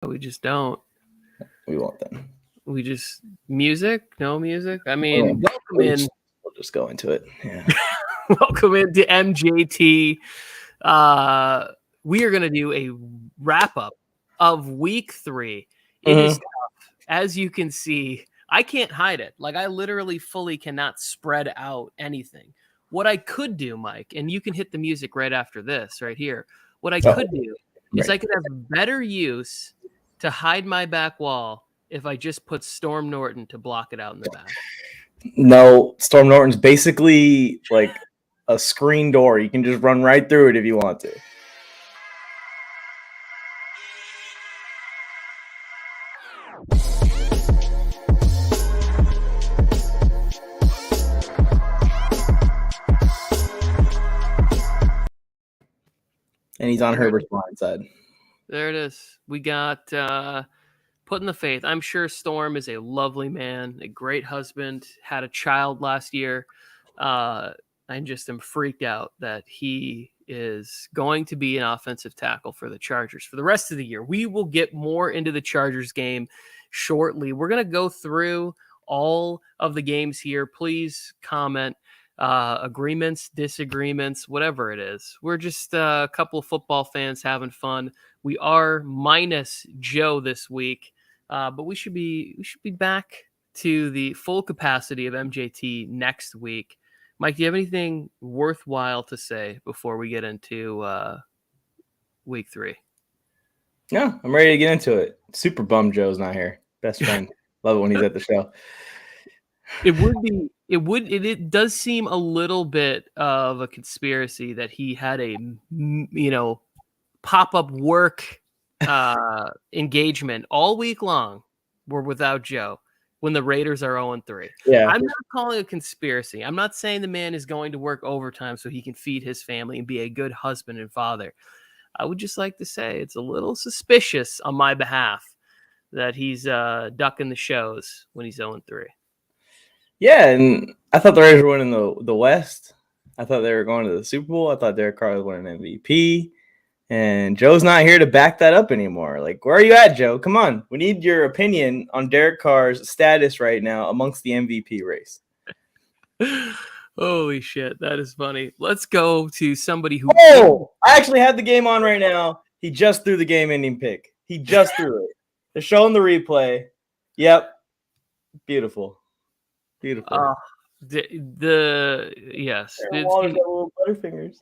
We just don't. We won't then. We just music? No music? I mean, welcome in. We'll just go into it. Yeah. Welcome into MJT. We are going to do a wrap-up of week 3. It is tough. As you can see, I can't hide it. Like, I literally fully cannot spread out anything. What I could do, Mike, and you can hit the music right after this, right here. What I could do is I could have better use to hide my back wall if I just put Storm Norton to block it out in the back. No, Storm Norton's basically like a screen door. You can just run right through it if you want to. And he's on Herbert's blind side. There it is. We got putting the faith. I'm sure Storm is a lovely man, a great husband, had a child last year. I just am freaked out that he is going to be an offensive tackle for the Chargers for the rest of the year. We will get more into the Chargers game shortly. We're going to go through all of the games here. Please comment. Agreements, disagreements, whatever it is. We're just a couple of football fans having fun. We are minus Joe this week, but we should be back to the full capacity of MJT next week. Mike, do you have anything worthwhile to say before we get into week 3? Yeah, I'm ready to get into it. Super bummed Joe's not here. Best friend. Love it when he's at the show. It does seem a little bit of a conspiracy that he had a, pop-up work engagement all week long. We're without Joe when the Raiders are 0-3. Yeah. I'm not calling it a conspiracy. I'm not saying the man is going to work overtime so he can feed his family and be a good husband and father. I would just like to say it's a little suspicious on my behalf that he's ducking the shows when he's 0-3. Yeah, and I thought the Raiders were winning the West. I thought they were going to the Super Bowl. I thought Derek Carr was winning MVP. And Joe's not here to back that up anymore. Like, where are you at, Joe? Come on. We need your opinion on Derek Carr's status right now amongst the MVP race. Holy shit, that is funny. Let's go to somebody who... Oh, I actually have the game on right now. He just threw the game-ending pick. He just threw it. They're showing the replay. Yep. Beautiful. Beautiful. Yes. Little butterfingers.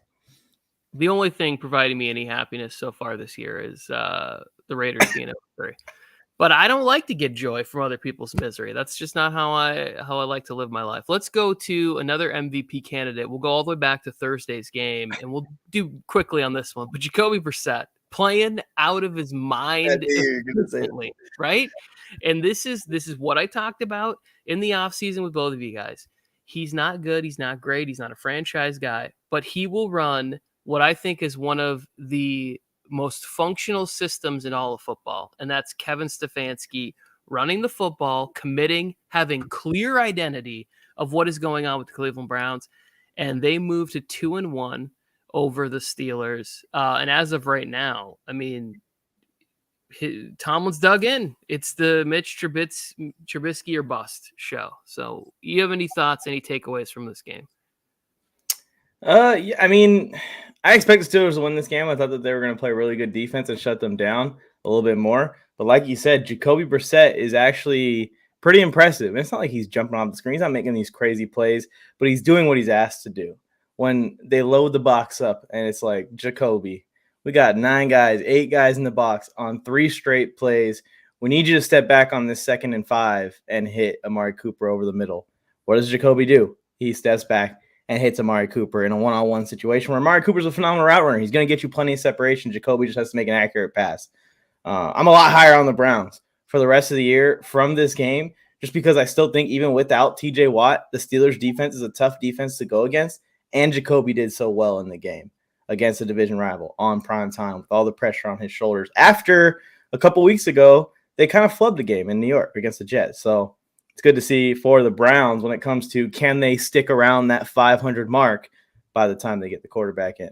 The only thing providing me any happiness so far this year is the Raiders being 0-3. But I don't like to get joy from other people's misery. That's just not how I like to live my life. Let's go to another MVP candidate. We'll go all the way back to Thursday's game, and we'll do quickly on this one. But Jacoby Brissett playing out of his mind, right? And this is what I talked about in the offseason with both of you guys. He's not good. He's not great. He's not a franchise guy, but he will run what I think is one of the most functional systems in all of football, and that's Kevin Stefanski running the football, committing, having clear identity of what is going on with the Cleveland Browns, and they moved to 2-1 over the Steelers. And as of right now, I mean, Tomlin's dug in. It's the Mitch Trubisky or bust show. So you have any thoughts, any takeaways from this game? Yeah, I mean, I expect the Steelers to win this game. I thought that they were going to play really good defense and shut them down a little bit more. But like you said, Jacoby Brissett is actually pretty impressive. And it's not like he's jumping off the screen. He's not making these crazy plays, but he's doing what he's asked to do. When they load the box up and it's like, Jacoby, we got 8 guys in the box on 3 straight plays. We need you to step back on this 2nd and 5 and hit Amari Cooper over the middle. What does Jacoby do? He steps back and hits Amari Cooper in a one-on-one situation where Amari Cooper's a phenomenal route runner. He's going to get you plenty of separation. Jacoby just has to make an accurate pass. I'm a lot higher on the Browns for the rest of the year from this game, just because I still think even without TJ Watt, the Steelers defense is a tough defense to go against, and Jacoby did so well in the game against a division rival on prime time with all the pressure on his shoulders. After a couple weeks ago, they kind of flubbed the game in New York against the Jets. So it's good to see for the Browns when it comes to can they stick around that 500 mark by the time they get the quarterback in.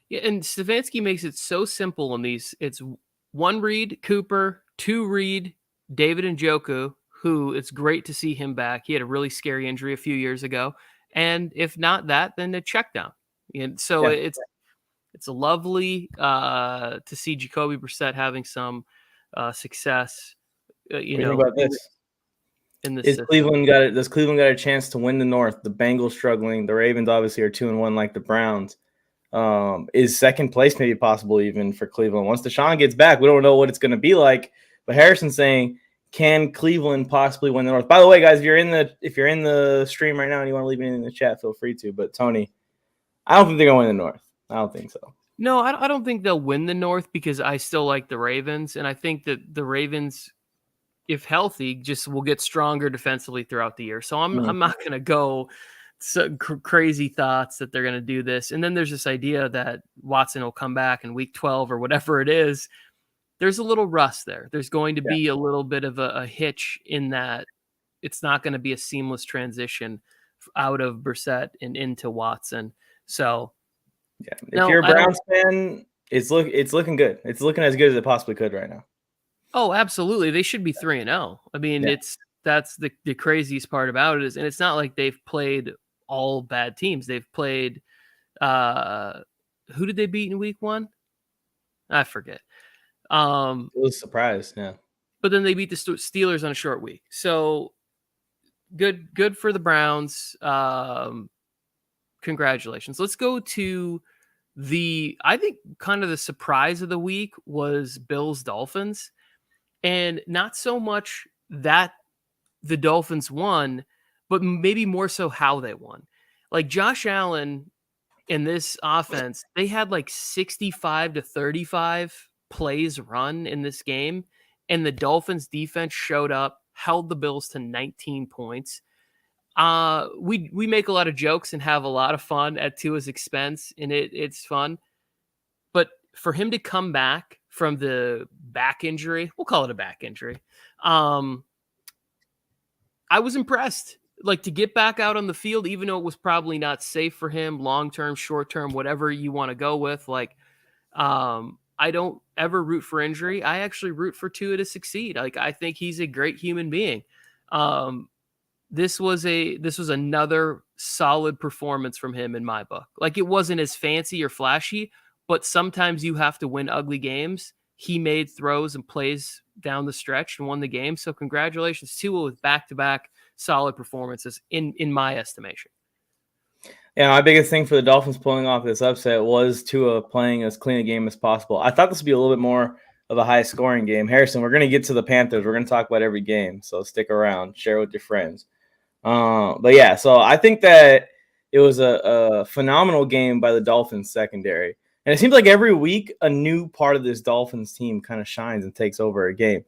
Yeah, and Stefanski makes it so simple in these. It's 1 Reed Cooper, 2 Reed, David Njoku, who it's great to see him back. He had a really scary injury a few years ago. And if not that, then a check down. And so Yeah. it's a lovely to see Jacoby Brissett having some success. What do you think about this? In this Does system. Cleveland got a chance to win the North? The Bengals struggling. The Ravens obviously are 2-1 like the Browns. Is second place maybe possible even for Cleveland? Once Deshaun gets back, we don't know what it's going to be like. But Harrison's saying, can Cleveland possibly win the North? By the way, guys, if you're in the stream right now and you want to leave it in the chat, feel free to. But Tony, I don't think they're going to win the North. I don't think so. No, I don't think they'll win the North because I still like the Ravens, and I think that the Ravens, if healthy, just will get stronger defensively throughout the year. So I'm not going to go crazy thoughts that they're going to do this. And then there's this idea that Watson will come back in week 12 or whatever it is. There's a little rust there. There's going to be a little bit of a hitch in that it's not going to be a seamless transition out of Brissett and into Watson. So yeah, if you're a Browns fan, it's looking good. It's looking as good as it possibly could right now. Oh, absolutely. They should be 3-0. I mean, that's the craziest part about it is, and it's not like they've played all bad teams. They've played who did they beat in week 1? I forget. It was a surprise, yeah. But then they beat the Steelers on a short week. So good for the Browns. Congratulations. Let's go to I think kind of the surprise of the week was Bills Dolphins. And not so much that the Dolphins won, but maybe more so how they won. Like Josh Allen in this offense, they had like 65 to 35 plays run in this game. And the Dolphins defense showed up, held the Bills to 19 points. We make a lot of jokes and have a lot of fun at Tua's expense, and it's fun. But for him to come back from the back injury, we'll call it a back injury. I was impressed. Like to get back out on the field, even though it was probably not safe for him, long-term, short-term, whatever you want to go with. Like, I don't ever root for injury. I actually root for Tua to succeed. Like, I think he's a great human being. This was another solid performance from him in my book. Like it wasn't as fancy or flashy, but sometimes you have to win ugly games. He made throws and plays down the stretch and won the game. So congratulations to Tua with back-to-back solid performances in my estimation. Yeah, my biggest thing for the Dolphins pulling off this upset was Tua playing as clean a game as possible. I thought this would be a little bit more of a high-scoring game. Harrison, we're going to get to the Panthers. We're going to talk about every game, so stick around. Share with your friends. But yeah, so I think that it was a phenomenal game by the Dolphins secondary. And it seems like every week a new part of this Dolphins team kind of shines and takes over a game.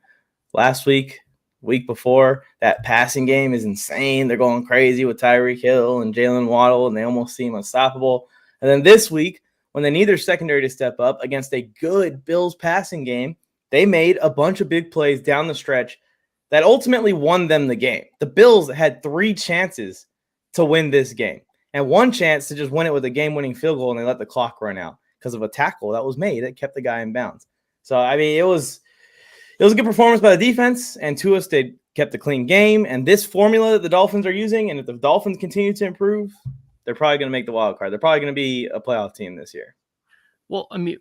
Last week, week before, that passing game is insane. They're going crazy with Tyreek Hill and Jalen Waddle, and they almost seem unstoppable. And then this week, when they need their secondary to step up against a good Bills passing game, they made a bunch of big plays down the stretch that ultimately won them the game. The Bills had 3 chances to win this game and 1 chance to just win it with a game-winning field goal, and they let the clock run out because of a tackle that was made that kept the guy in bounds. So, I mean, it was a good performance by the defense, and Tua kept a clean game. And this formula that the Dolphins are using, and if the Dolphins continue to improve, they're probably going to make the wild card. They're probably going to be a playoff team this year. Well, I mean,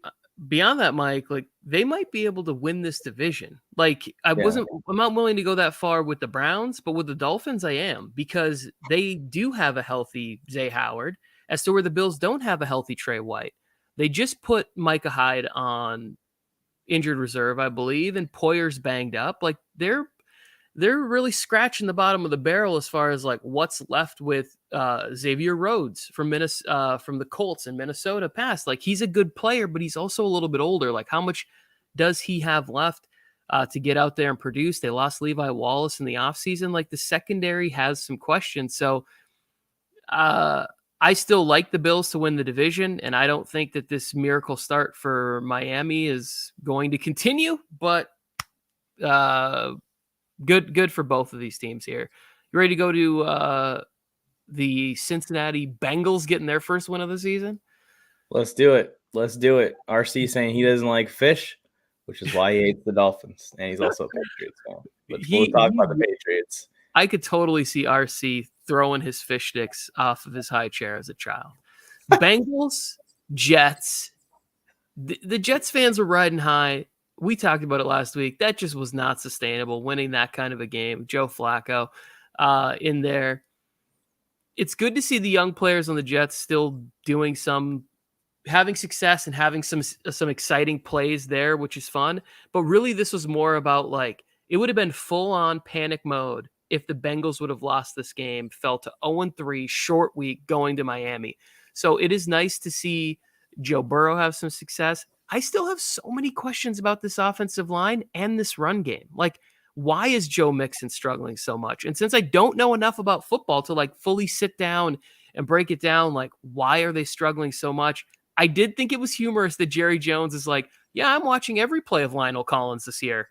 beyond that, Mike, like they might be able to win this division. Like I'm not willing to go that far with the Browns, but with the Dolphins, I am, because they do have a healthy Zay Howard, as to where the Bills don't have a healthy Trey White. They just put Micah Hyde on injured reserve, I believe, and Poyer's banged up. Like they're really scratching the bottom of the barrel as far as like what's left with Xavier Rhodes from the Colts in Minnesota past. Like he's a good player, but he's also a little bit older. Like how much does he have left to get out there and produce? They lost Levi Wallace in the offseason. Like the secondary has some questions. So I still like the Bills to win the division, and I don't think that this miracle start for Miami is going to continue, but good for both of these teams here. You ready to go to the Cincinnati Bengals getting their first win of the season? Let's do it. RC saying he doesn't like fish. which is why he hates the Dolphins, and he's also a Patriots fan. But we'll He, talk he about the Patriots. I could totally see RC throwing his fish sticks off of his high chair as a child. Bengals, Jets. The Jets fans were riding high. We talked about it last week. That just was not sustainable, winning that kind of a game. Joe Flacco in there. It's good to see the young players on the Jets still having success and having some exciting plays there, which is fun. But really, this was more about like, it would have been full on panic mode if the Bengals would have lost this game, fell to 0-3, short week going to Miami. So it is nice to see Joe Burrow have some success. I still have so many questions about this offensive line and this run game. Like, why is Joe Mixon struggling so much? And since I don't know enough about football to like fully sit down and break it down, like, why are they struggling so much? I did think it was humorous that Jerry Jones is like, yeah, I'm watching every play of Lionel Collins this year.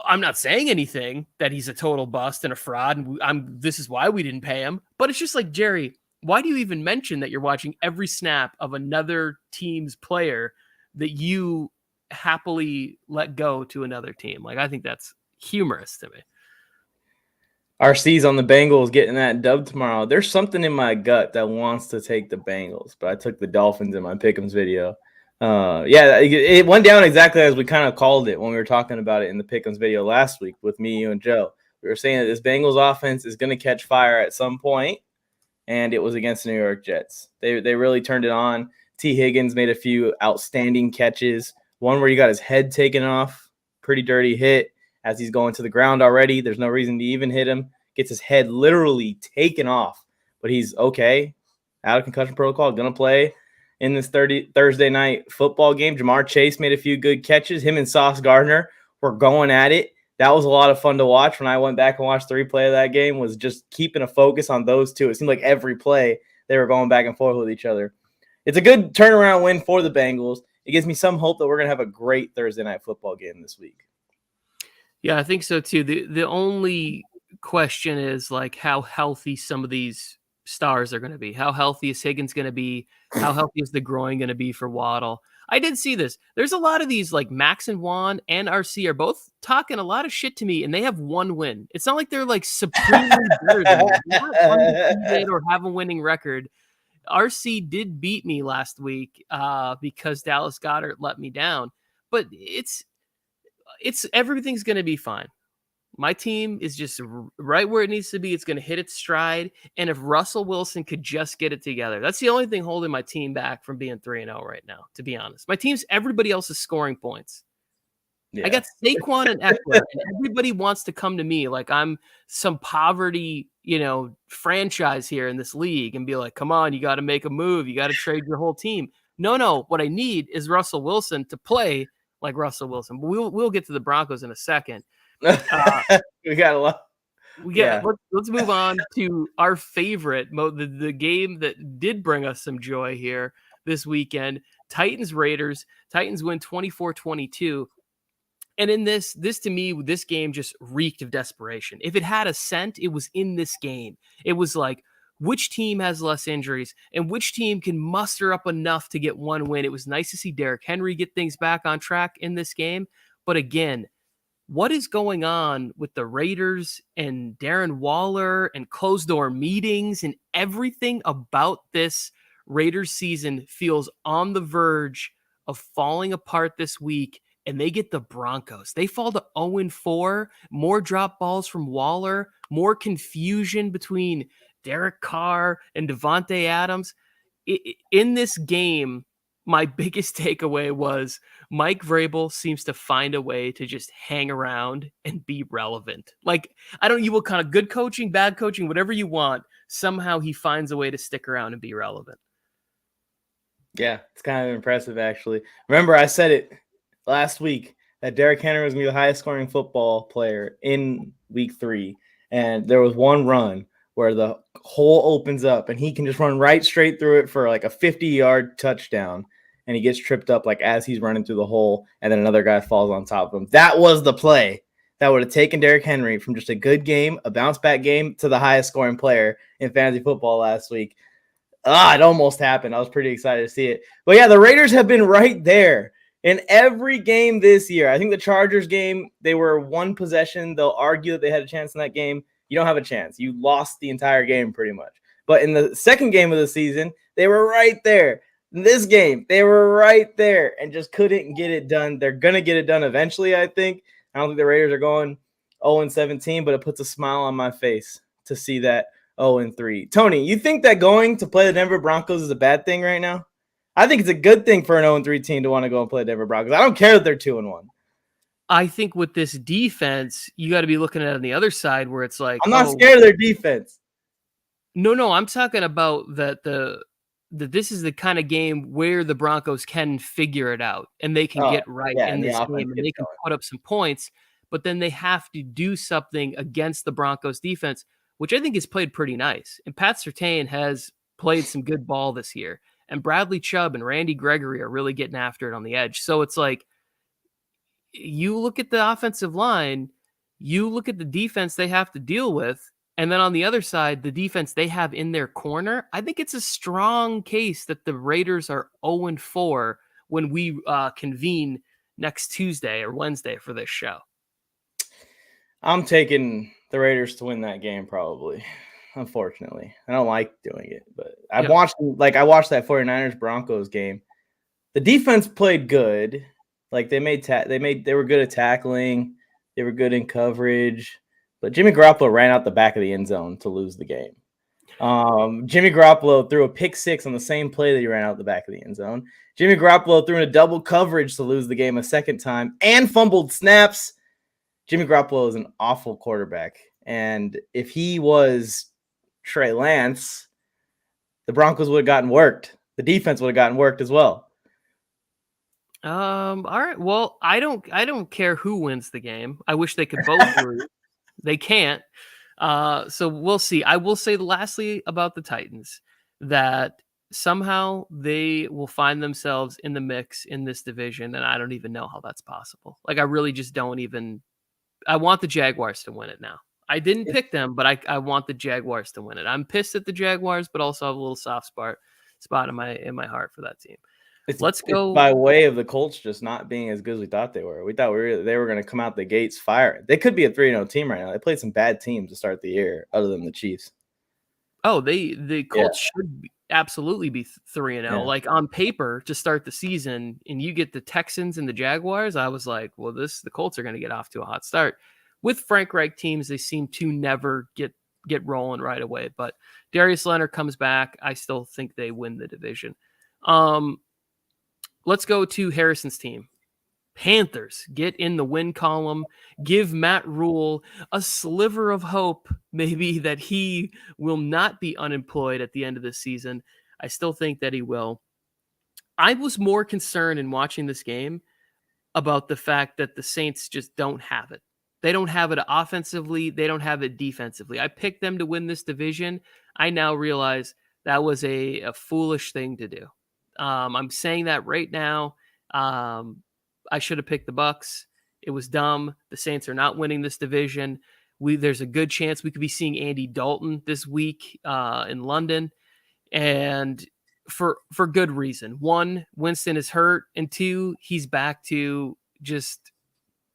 I'm not saying anything that he's a total bust and a fraud, and this is why we didn't pay him. But it's just like, Jerry, why do you even mention that you're watching every snap of another team's player that you happily let go to another team? Like, I think that's humorous to me. RC's on the Bengals getting that dub tomorrow. There's something in my gut that wants to take the Bengals, but I took the Dolphins in my Pick'ems video. It went down exactly as we kind of called it when we were talking about it in the Pick'ems video last week with me, you, and Joe. We were saying that this Bengals offense is going to catch fire at some point, and it was against the New York Jets. They really turned it on. T. Higgins made a few outstanding catches. One where he got his head taken off, pretty dirty hit as he's going to the ground already. There's no reason to even hit him. Gets his head literally taken off, but he's okay. Out of concussion protocol, going to play in this Thursday night football game. Jamar Chase made a few good catches. Him and Sauce Gardner were going at it. That was a lot of fun to watch. When I went back and watched the replay of that game, was just keeping a focus on those two. It seemed like every play they were going back and forth with each other. It's a good turnaround win for the Bengals. It gives me some hope that we're going to have a great Thursday night football game this week. Yeah, I think so too. The only question is like how healthy some of these stars are going to be. How healthy is Higgins going to be? How healthy is the groin going to be for Waddle? I did see this. There's a lot of these, like Max and Juan and RC are both talking a lot of shit to me, and they have one win. It's not like they're like supremely better than me. They're not undefeated or have a winning record. RC did beat me last week because Dallas Goedert let me down, but it's everything's going to be fine. My team is just right where it needs to be. It's going to hit its stride. And if Russell Wilson could just get it together, that's the only thing holding my team back from being 3-0 right now, to be honest. My team's everybody else is scoring points. Yeah. I got Saquon and Eckler, and everybody wants to come to me like I'm some poverty, franchise here in this league and be like, come on, you got to make a move. You got to trade your whole team. No. What I need is Russell Wilson to play like Russell Wilson. But we'll get to the Broncos in a second. We got a lot. Let's move on to our favorite, the game that did bring us some joy here this weekend. Titans-Raiders. Titans win 24-22. And in this to me, this game just reeked of desperation. If it had a scent, it was in this game. It was like, which team has less injuries and which team can muster up enough to get one win? It was nice to see Derrick Henry get things back on track in this game. But again, what is going on with the Raiders and Darren Waller and closed door meetings and everything about this Raiders season feels on the verge of falling apart this week, and they get the Broncos. They fall to 0-4, more drop balls from Waller, more confusion between Derek Carr and Devontae Adams. In this game, my biggest takeaway was Mike Vrabel seems to find a way to just hang around and be relevant. Like, you will kind of good coaching, bad coaching, whatever you want. Somehow he finds a way to stick around and be relevant. Yeah, it's kind of impressive, actually. Remember, I said it last week that Derrick Henry was going to be the highest scoring football player in week 3. And there was one run where the hole opens up and he can just run right straight through it for like a 50-yard touchdown. And he gets tripped up like as he's running through the hole, and then another guy falls on top of him. That was the play that would have taken Derrick Henry from just a good game, a bounce-back game, to the highest scoring player in fantasy football last week. It almost happened. I was pretty excited to see it. But yeah, the Raiders have been right there In every game this year, I think the Chargers game, they were one possession. They'll argue that they had a chance in that game. You don't have a chance. You lost the entire game pretty much. But in the second game of the season, they were right there. In this game, they were right there and just couldn't get it done. They're going to get it done eventually, I think. I don't think the Raiders are going 0-17, but it puts a smile on my face to see that 0-3. Tony, you think that going to play the Denver Broncos is a bad thing right now? I think it's a good thing for an 0-3 team to want to go and play the Denver Broncos. I don't care that they're 2-1. I think with this defense, you got to be looking at it on the other side where it's like, I'm not scared of their defense. No, I'm talking about that this is the kind of game where the Broncos can figure it out and they can get right in this game and they can put up some points, but then they have to do something against the Broncos defense, which I think is played pretty nice. And Pat Surtain has played some good ball this year. And Bradley Chubb and Randy Gregory are really getting after it on the edge. So it's like, you look at the offensive line, you look at the defense they have to deal with, and then on the other side, the defense they have in their corner. I think it's a strong case that the Raiders are 0-4 when we convene next Tuesday or Wednesday for this show. I'm taking the Raiders to win that game probably. Unfortunately, I don't like doing it, but I watched that 49ers Broncos game. The defense played good. Like they were good at tackling. They were good in coverage, but Jimmy Garoppolo ran out the back of the end zone to lose the game. Jimmy Garoppolo threw a pick six on the same play that he ran out the back of the end zone. Jimmy Garoppolo threw in a double coverage to lose the game a second time and fumbled snaps. Jimmy Garoppolo is an awful quarterback. And if he was Trey Lance, the Broncos would have gotten worked. The defense would have gotten worked as well. All right. Well, I don't care who wins the game. I wish they could both lose. They can't. So we'll see. I will say lastly about the Titans that somehow they will find themselves in the mix in this division, and I don't even know how that's possible. Like I really just don't even. I want the Jaguars to win it now. I didn't pick them, but I want the Jaguars to win it. I'm pissed at the Jaguars, but also have a little soft spot in my heart for that team. Let's go by way of the Colts just not being as good as we thought they were. We thought they were going to come out the gates firing. They could be a 3-0 team right now. They played some bad teams to start the year, other than the Chiefs. Oh, the Colts should absolutely be 3-0. Yeah. Like on paper to start the season, and you get the Texans and the Jaguars. I was like, well, the Colts are going to get off to a hot start. With Frank Reich teams, they seem to never get rolling right away. But Darius Leonard comes back. I still think they win the division. Let's go to Harrison's team. Panthers get in the win column. Give Matt Rule a sliver of hope, maybe, that he will not be unemployed at the end of the season. I still think that he will. I was more concerned in watching this game about the fact that the Saints just don't have it. They don't have it offensively. They don't have it defensively. I picked them to win this division. I now realize that was a foolish thing to do. I'm saying that right now. I should have picked the Bucs. It was dumb. The Saints are not winning this division. There's a good chance we could be seeing Andy Dalton this week in London, and for good reason. One, Winston is hurt, and two, he's back to just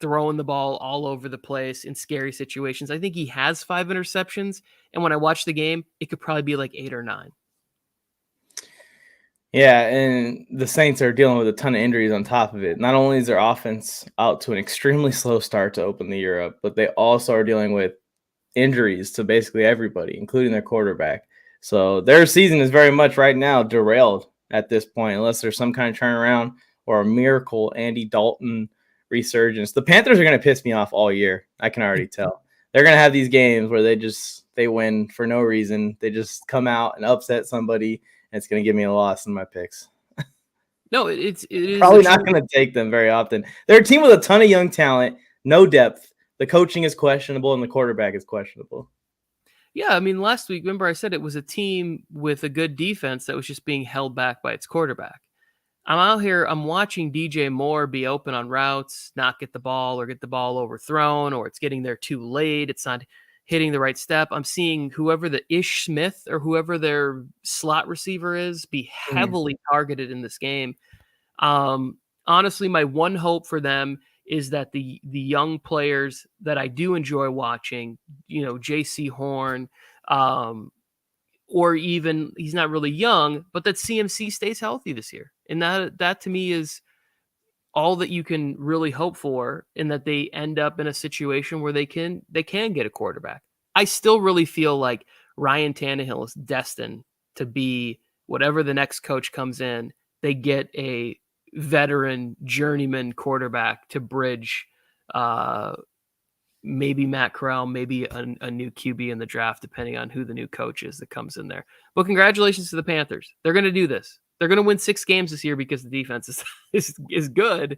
throwing the ball all over the place in scary situations. I think he has 5 interceptions, and when I watch the game, it could probably be like 8 or 9. Yeah, and the Saints are dealing with a ton of injuries on top of it. Not only is their offense out to an extremely slow start to open the year up, but they also are dealing with injuries to basically everybody, including their quarterback. So their season is very much right now derailed at this point, unless there's some kind of turnaround or a miracle Andy Dalton resurgence. The Panthers are going to piss me off all year. I can already tell. They're going to have these games where they win for no reason. They just come out and upset somebody. It's going to give me a loss in my picks. No, it is probably not going to take them very often. They're a team with a ton of young talent, no depth. The coaching is questionable and the quarterback is questionable. Yeah, I mean, last week, remember I said it was a team with a good defense that was just being held back by its quarterback. I'm out here, I'm watching DJ Moore be open on routes, not get the ball or get the ball overthrown, or it's getting there too late. It's not hitting the right step. I'm seeing whoever the Ish Smith or whoever their slot receiver is be heavily targeted in this game. honestly, my one hope for them is that the young players that I do enjoy watching, J.C. Horn, or even he's not really young, but that CMC stays healthy this year. And that to me is all that you can really hope for, in that they end up in a situation where they can get a quarterback. I still really feel like Ryan Tannehill is destined to be whatever the next coach comes in. They get a veteran journeyman quarterback to bridge maybe Matt Corral, maybe a new QB in the draft, depending on who the new coach is that comes in there. But congratulations to the Panthers. They're going to do this. They're going to win 6 games this year because the defense is good,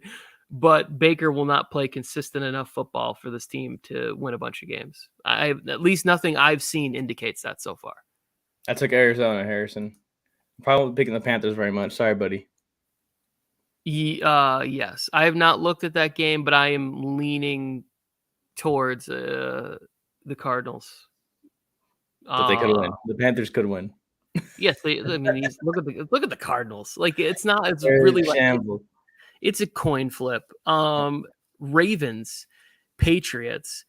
but Baker will not play consistent enough football for this team to win a bunch of games. At least nothing I've seen indicates that so far. I took Arizona, Harrison. Probably picking the Panthers very much. Sorry, buddy. Yes. I have not looked at that game, but I am leaning towards the Cardinals. But they could win. The Panthers could win. Yes, look at the Cardinals. Like it's really like it's a coin flip. Ravens, Patriots.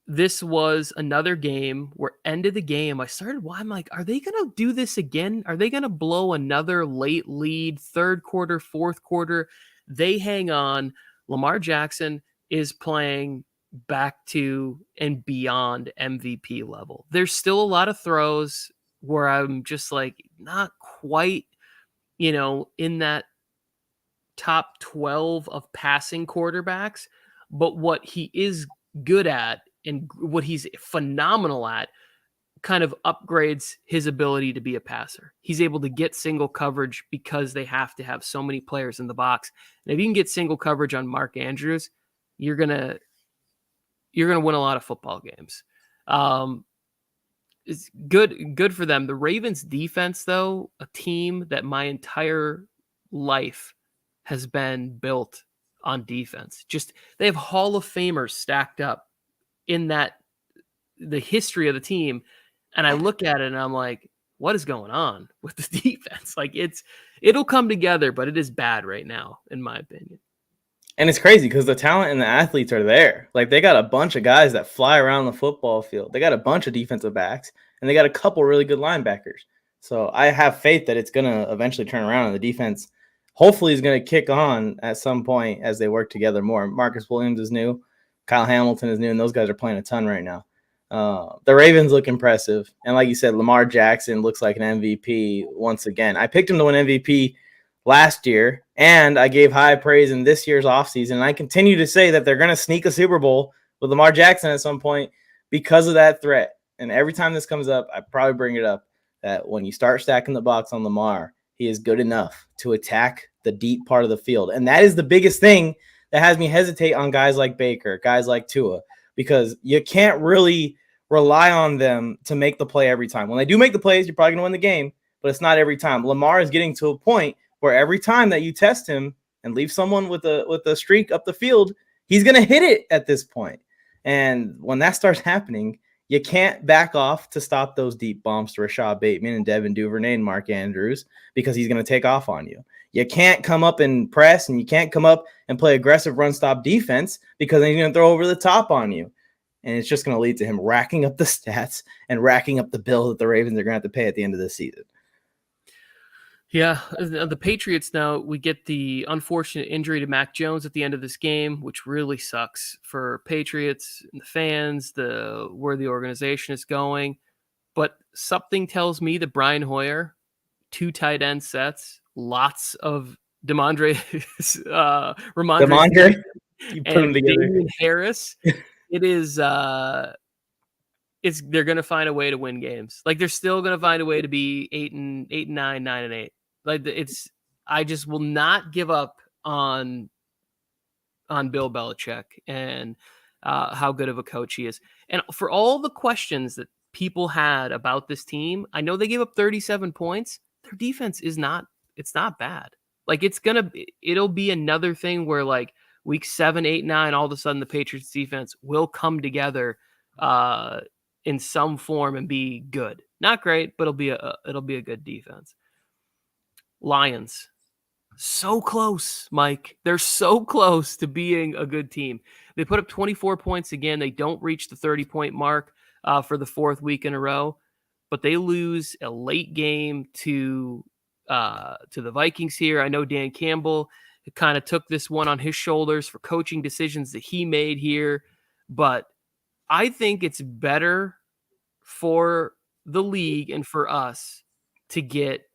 This was another game where end of the game I'm like, are they gonna do this again? Are they gonna blow another late lead, third quarter, fourth quarter? They hang on. Lamar Jackson is playing back to and beyond MVP level. There's still a lot of throws where I'm just like not quite, in that top 12 of passing quarterbacks, but what he is good at and what he's phenomenal at kind of upgrades his ability to be a passer. He's able to get single coverage because they have to have so many players in the box. And if you can get single coverage on Mark Andrews, you're going to win a lot of football games. It's good for them. The Ravens defense, though, a team that my entire life has been built on defense. Just they have Hall of Famers stacked up in the history of the team. And I look at it and I'm like, what is going on with the defense? Like it'll come together, but it is bad right now, in my opinion. And it's crazy because the talent and the athletes are there. Like they got a bunch of guys that fly around the football field. They got a bunch of defensive backs, and they got a couple really good linebackers. So I have faith that it's going to eventually turn around, and the defense hopefully is going to kick on at some point as they work together more. Marcus Williams is new. Kyle Hamilton is new, and those guys are playing a ton right now. The Ravens look impressive. And like you said, Lamar Jackson looks like an MVP once again. I picked him to win MVP last year, and I gave high praise in this year's offseason. And I continue to say that they're going to sneak a Super Bowl with Lamar Jackson at some point because of that threat. And every time this comes up, I probably bring it up that when you start stacking the box on Lamar, he is good enough to attack the deep part of the field. And that is the biggest thing that has me hesitate on guys like Baker, guys like Tua, because you can't really rely on them to make the play every time. When they do make the plays, you're probably going to win the game, but it's not every time. Lamar is getting to a point where every time that you test him and leave someone with a streak up the field, he's going to hit it at this point. And when that starts happening, you can't back off to stop those deep bombs to Rashad Bateman and Devin Duvernay and Mark Andrews because he's going to take off on you. You can't come up and press, and you can't come up and play aggressive run-stop defense because then he's going to throw over the top on you. And it's just going to lead to him racking up the stats and racking up the bill that the Ravens are going to have to pay at the end of this season. Yeah, the Patriots now, we get the unfortunate injury to Mac Jones at the end of this game, which really sucks for Patriots and the fans, where the organization is going. But something tells me that Brian Hoyer, 2 tight end sets, lots of Ramondre, you put them together. Damian Harris. It is they're going to find a way to win games. Like they're still going to find a way to be 8-9, 9-8. Like I just will not give up on Bill Belichick and how good of a coach he is. And for all the questions that people had about this team, I know they gave up 37 points. Their defense it's not bad. Like it'll be another thing where like week 7, 8, 9, all of a sudden the Patriots defense will come together in some form and be good. Not great, but it'll be a good defense. Lions, So close, Mike. They're so close to being a good team. They put up 24 points again. They don't reach the 30-point mark for the fourth week in a row, but they lose a late game to the Vikings here. I know Dan Campbell kind of took this one on his shoulders for coaching decisions that he made here, but I think it's better for the league and for us to get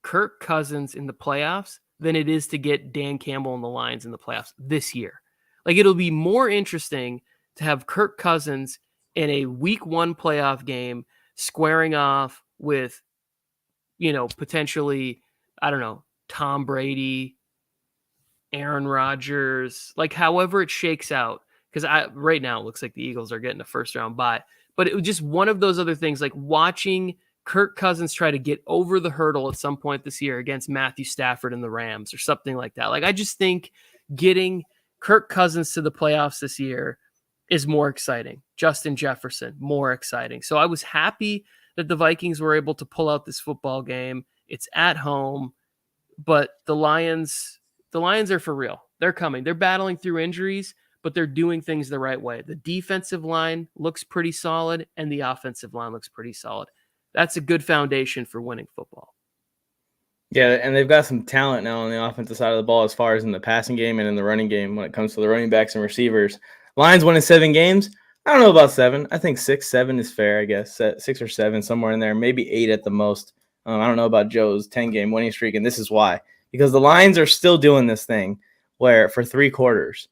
Kirk Cousins in the playoffs than it is to get Dan Campbell and the Lions in the playoffs this year. Like, it'll be more interesting to have Kirk Cousins in a week 1 playoff game squaring off with, potentially, I don't know, Tom Brady, Aaron Rodgers, like however it shakes out. Because right now it looks like the Eagles are getting a first round bye. But it was just one of those other things, like watching Kirk Cousins try to get over the hurdle at some point this year against Matthew Stafford and the Rams or something like that. Like, I just think getting Kirk Cousins to the playoffs this year is more exciting. Justin Jefferson, more exciting. So I was happy that the Vikings were able to pull out this football game. It's at home, but the Lions are for real. They're coming. They're battling through injuries, but they're doing things the right way. The defensive line looks pretty solid, and the offensive line looks pretty solid. That's a good foundation for winning football. Yeah, and they've got some talent now on the offensive side of the ball as far as in the passing game and in the running game when it comes to the running backs and receivers. Lions winning 7 games. I don't know about 7. I think 6, 7 is fair, I guess. 6 or 7, somewhere in there. Maybe 8 at the most. I don't know about Joe's 10-game winning streak, and this is why. Because the Lions are still doing this thing where for 3 quarters,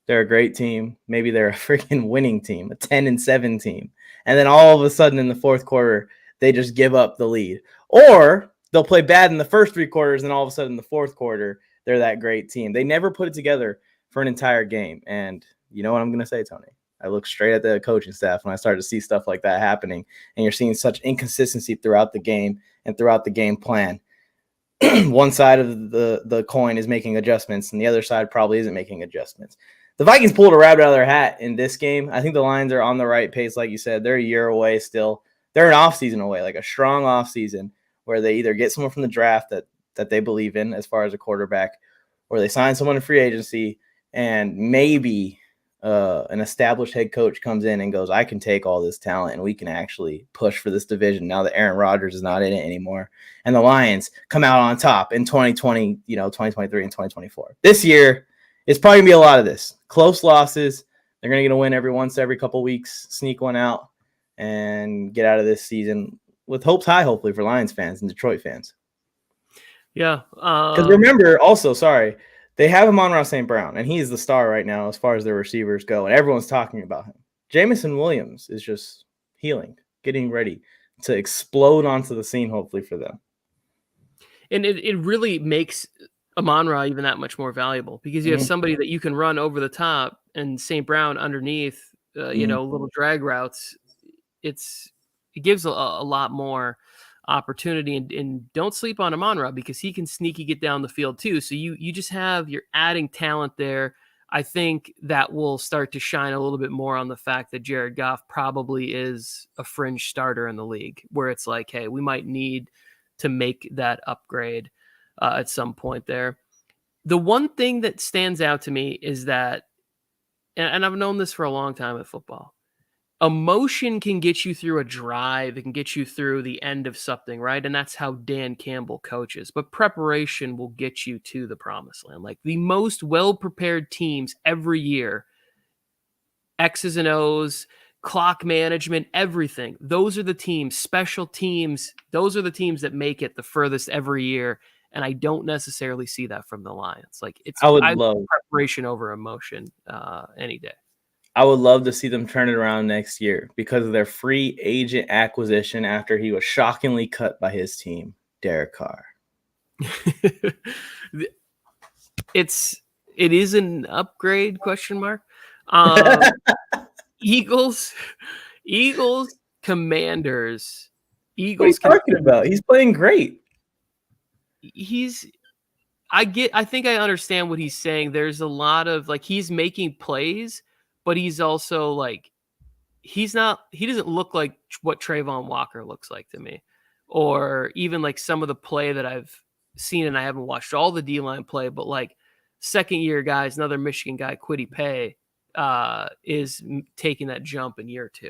they're a great team. Maybe they're a freaking winning team, a 10-7 team. And then all of a sudden in the fourth quarter, they just give up the lead. Or they'll play bad in the first 3 quarters, and all of a sudden in the fourth quarter, they're that great team. They never put it together for an entire game. And you know what I'm going to say, Tony? I look straight at the coaching staff when I start to see stuff like that happening, and you're seeing such inconsistency throughout the game and throughout the game plan. One side of the coin is making adjustments, and the other side probably isn't making adjustments. The Vikings pulled a rabbit out of their hat in this game. I think the Lions are on the right pace, like you said. They're a year away still. They're an offseason away, like a strong offseason, where they either get someone from the draft that they believe in as far as a quarterback, or they sign someone in free agency, and maybe an established head coach comes in and goes, I can take all this talent and we can actually push for this division now that Aaron Rodgers is not in it anymore. And the Lions come out on top in 2020, 2023 and 2024. This year, it's probably going to be a lot of this. Close losses. They're going to get a win every couple weeks, sneak one out, and get out of this season with hopes high, hopefully, for Lions fans and Detroit fans. Yeah. Because remember, also, they have Amon-Ra St. Brown, and he's the star right now as far as their receivers go, and everyone's talking about him. Jamison Williams is just healing, getting ready to explode onto the scene, hopefully, for them. And it really makes Amon-Ra even that much more valuable because you have somebody that you can run over the top and St. Brown underneath, little drag routes. It gives a lot more opportunity, and don't sleep on Amon-Ra because he can sneaky get down the field too. So you're adding talent there. I think that will start to shine a little bit more on the fact that Jared Goff probably is a fringe starter in the league, where it's like, hey, we might need to make that upgrade at some point there. The one thing that stands out to me is that, and I've known this for a long time at football, emotion can get you through a drive. It can get you through the end of something, right? And that's how Dan Campbell coaches. But preparation will get you to the promised land. Like the most well-prepared teams every year, X's and O's, clock management, everything. Those are the teams, special teams. Those are the teams that make it the furthest every year. And I don't necessarily see that from the Lions. Like I love preparation over emotion any day. I would love to see them turn it around next year because of their free agent acquisition after he was shockingly cut by his team, Derek Carr. It is an upgrade, question mark. Eagles, Commanders. What are you talking about? He's playing great. I think I understand what he's saying. There's a lot of he's making plays, but he's also he doesn't look like what Trayvon Walker looks like to me, or even some of the play that I've seen, and I haven't watched all the D-line play, but like second year guys, another Michigan guy, Kwity Paye, is taking that jump in year 2.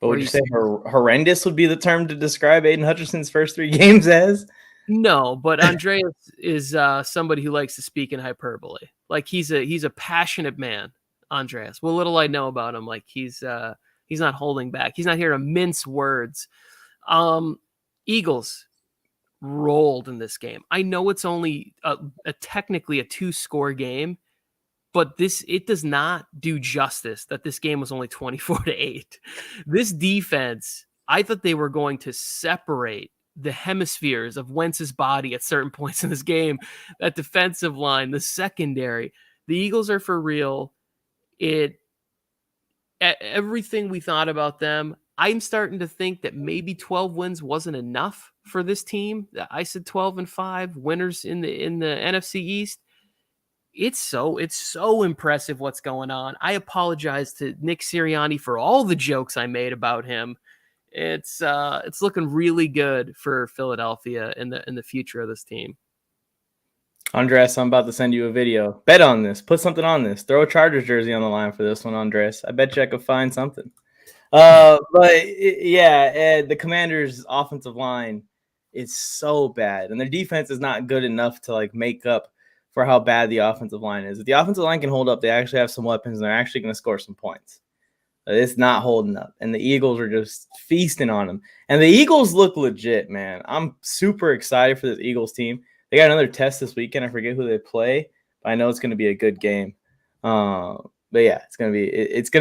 But would you say horrendous would be the term to describe Aiden Hutchinson's first 3 games as? No, but Andreas is somebody who likes to speak in hyperbole. Like he's a passionate man, Andreas. What little I know about him, like he's not holding back. He's not here to mince words. Eagles rolled in this game. I know it's only technically a 2-score game, but it does not do justice that this game was only 24-8. This defense, I thought they were going to separate the hemispheres of Wentz's body at certain points in this game. That defensive line, the secondary, the Eagles are for real. Everything we thought about them, I'm starting to think that maybe 12 wins wasn't enough for this team. I said 12-5 winners in the NFC East. It's so impressive what's going on. I apologize to Nick Sirianni for all the jokes I made about him. It's looking really good for Philadelphia in the future of this team. Andres, I'm about to send you a video. Bet on this. Put something on this. Throw a Chargers jersey on the line for this one, Andres. I bet you I could find something. The Commanders' offensive line is so bad, and their defense is not good enough to like make up for how bad the offensive line is. If the offensive line can hold up, they actually have some weapons, and they're actually going to score some points. But it's not holding up, and the Eagles are just feasting on them. And the Eagles look legit, man. I'm super excited for this Eagles team. They got another test this weekend. I forget who they play, but I know it's going to be a good game. But yeah, it's gonna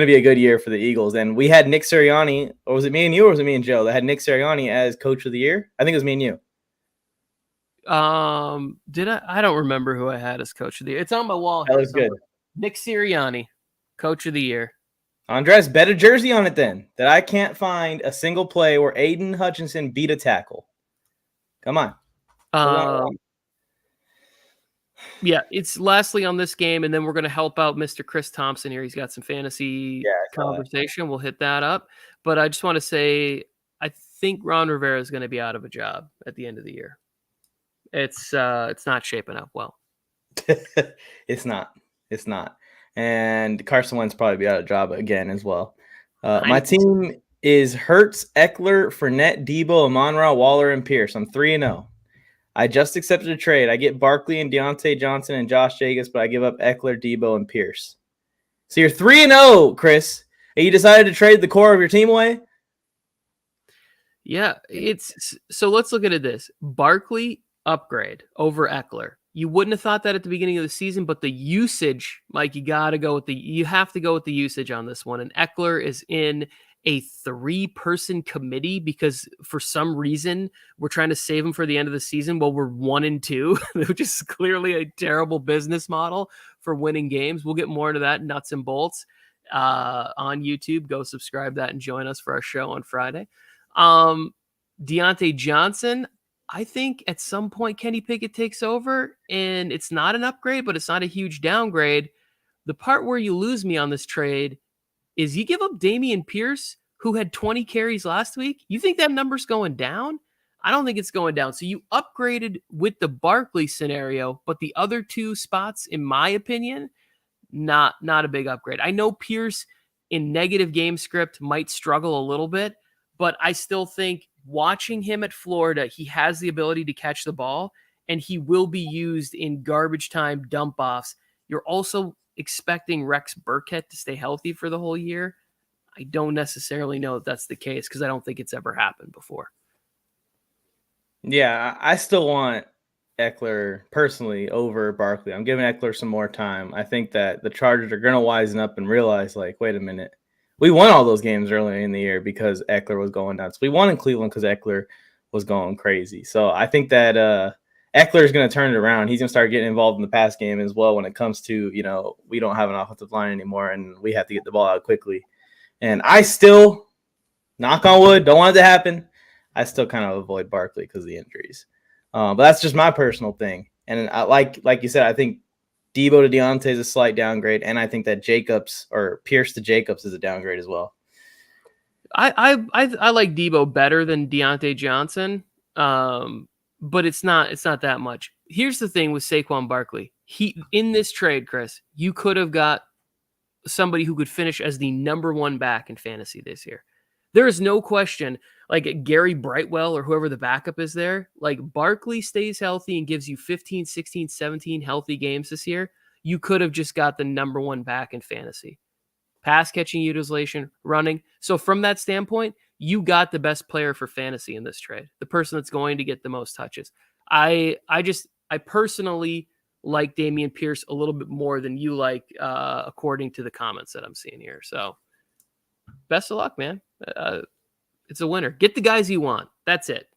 be a good year for the Eagles. And we had Nick Sirianni, or was it me and you, or was it me and Joe that had Nick Sirianni as coach of the year? I think it was me and you. Did I don't remember who I had as coach of the year. It's on my wall. That was good. Nick Sirianni, coach of the year. Andres, bet a jersey on it then. That I can't find a single play where Aiden Hutchinson beat a tackle. Come on. Yeah, it's lastly on this game, and then we're going to help out Mr. Chris Thompson here. He's got some fantasy conversation. We'll hit that up. But I just want to say, I think Ron Rivera is going to be out of a job at the end of the year. It's not shaping up well. It's not. And Carson Wentz probably be out of job again as well. My team is Hurts, Eckler, Fournette, Debo, Amon-Ra, Waller, and Pierce. I'm 3-0. I just accepted a trade. I get Barkley and Deontay Johnson and Josh Jacobs, but I give up Eckler, Debo, and Pierce. So you're 3-0, Chris. And you decided to trade the core of your team away? Yeah, so let's look at this. Barkley upgrade over Eckler. You wouldn't have thought that at the beginning of the season, but the usage, Mike, you have to go with the usage on this one. And Eckler is in a 3-person committee because for some reason we're trying to save him for the end of the season while we're 1-2, which is clearly a terrible business model for winning games. We'll get more into that nuts and bolts on YouTube. Go subscribe that and join us for our show on Friday. Deontay Johnson, I think at some point Kenny Pickett takes over, and it's not an upgrade, but it's not a huge downgrade. The part where you lose me on this trade is you give up Dameon Pierce, who had 20 carries last week. You think that number's going down? I don't think it's going down. So you upgraded with the Barkley scenario, but the other 2 spots, in my opinion, not a big upgrade. I know Pierce in negative game script might struggle a little bit, but I still think watching him at Florida, he has the ability to catch the ball, and he will be used in garbage time dump offs. You're also expecting Rex Burkhead to stay healthy for the whole year. I don't necessarily know if that's the case because I don't think it's ever happened before. Yeah, I still want Eckler personally over Barkley. I'm giving Eckler some more time. I think that the Chargers are going to wisen up and realize, like, wait a minute. We won all those games early in the year because Eckler was going nuts. We won in Cleveland because Eckler was going crazy. So I think that Eckler is going to turn it around. He's going to start getting involved in the pass game as well when it comes to, we don't have an offensive line anymore and we have to get the ball out quickly. And I still, knock on wood, don't want it to happen. I still kind of avoid Barkley because of the injuries. But that's just my personal thing. And I, like you said, I think Debo to Deontay is a slight downgrade, and I think that Pierce to Jacobs is a downgrade as well. I like Debo better than Deontay Johnson. but it's not that much. Here's the thing with Saquon Barkley. In this trade, Chris, you could have got somebody who could finish as the number one back in fantasy this year. There is no question, like Gary Brightwell or whoever the backup is there, like Barkley stays healthy and gives you 15, 16, 17 healthy games this year. You could have just got the number one back in fantasy. Pass catching utilization, running. So from that standpoint, you got the best player for fantasy in this trade, the person that's going to get the most touches. I personally like Dameon Pierce a little bit more than you like, according to the comments that I'm seeing here. So best of luck, man. It's a winner. Get the guys you want. That's it.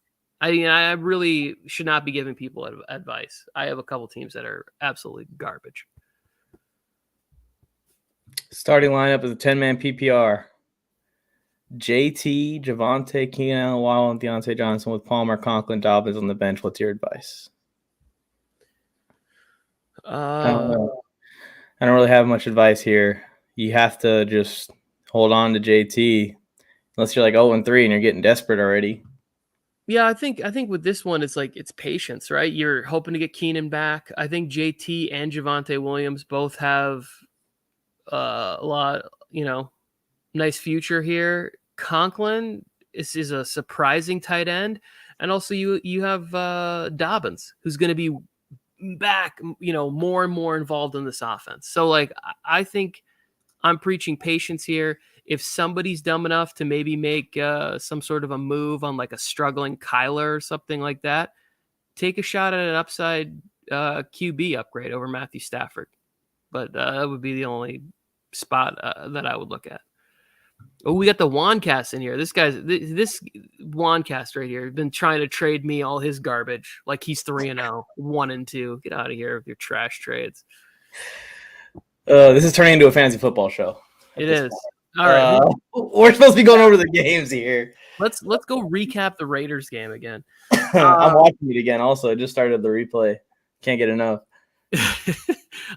I really should not be giving people advice. I have a couple teams that are absolutely garbage. Starting lineup is a 10-man PPR. JT, Javonte, Keenan Allen, Waddle, and Deontay Johnson with Palmer, Conklin, Dobbins on the bench. What's your advice? I don't really have much advice here. You have to just hold on to JT unless you're like 0-3 and you're getting desperate already. Yeah, I think with this one, it's like it's patience, right? You're hoping to get Keenan back. I think JT and Javonte Williams both have a lot, nice future here. Conklin is a surprising tight end, and also you have Dobbins, who's going to be back, more and more involved in this offense. So like I think I'm preaching patience here. If somebody's dumb enough to maybe make some sort of a move on like a struggling Kyler or something like that, take a shot at an upside QB upgrade over Matthew Stafford. But that would be the only spot that I would look at. Oh, we got the Juancast in here. This Juancast right here has been trying to trade me all his garbage. Like he's 3-0, 1-2. Get out of here with your trash trades. This is turning into a fantasy football show. It is. All right. We're supposed to be going over the games here. Let's go recap the Raiders game again. I'm watching it again. Also, I just started the replay. Can't get enough.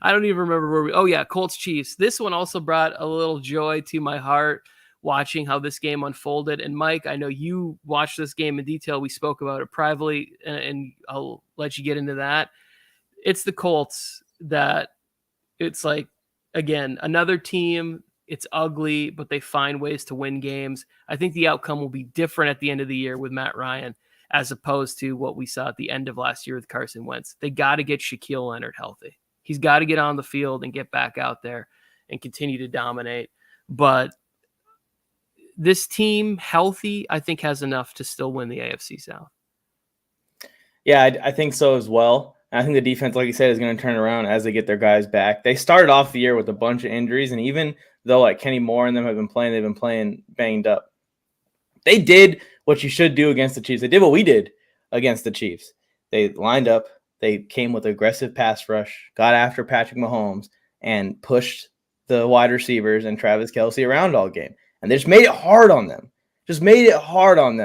I don't even remember where oh yeah, Colts Chiefs. This one also brought a little joy to my heart watching how this game unfolded. And Mike, I know you watched this game in detail. We spoke about it privately, and I'll let you get into that. It's the Colts that it's like, again, another team. It's ugly, but they find ways to win games. I think the outcome will be different at the end of the year with Matt Ryan, as opposed to what we saw at the end of last year with Carson Wentz. They got to get Shaquille Leonard healthy. He's got to get on the field and get back out there and continue to dominate. But this team, healthy, I think has enough to still win the AFC South. Yeah, I think so as well. I think the defense, like you said, is going to turn around as they get their guys back. They started off the year with a bunch of injuries, and even though like Kenny Moore and them have been playing, they've been playing banged up. They did what you should do against the Chiefs. They did what we did against the Chiefs. They lined up. They came with aggressive pass rush, got after Patrick Mahomes, and pushed the wide receivers and Travis Kelce around all game. And they just made it hard on them.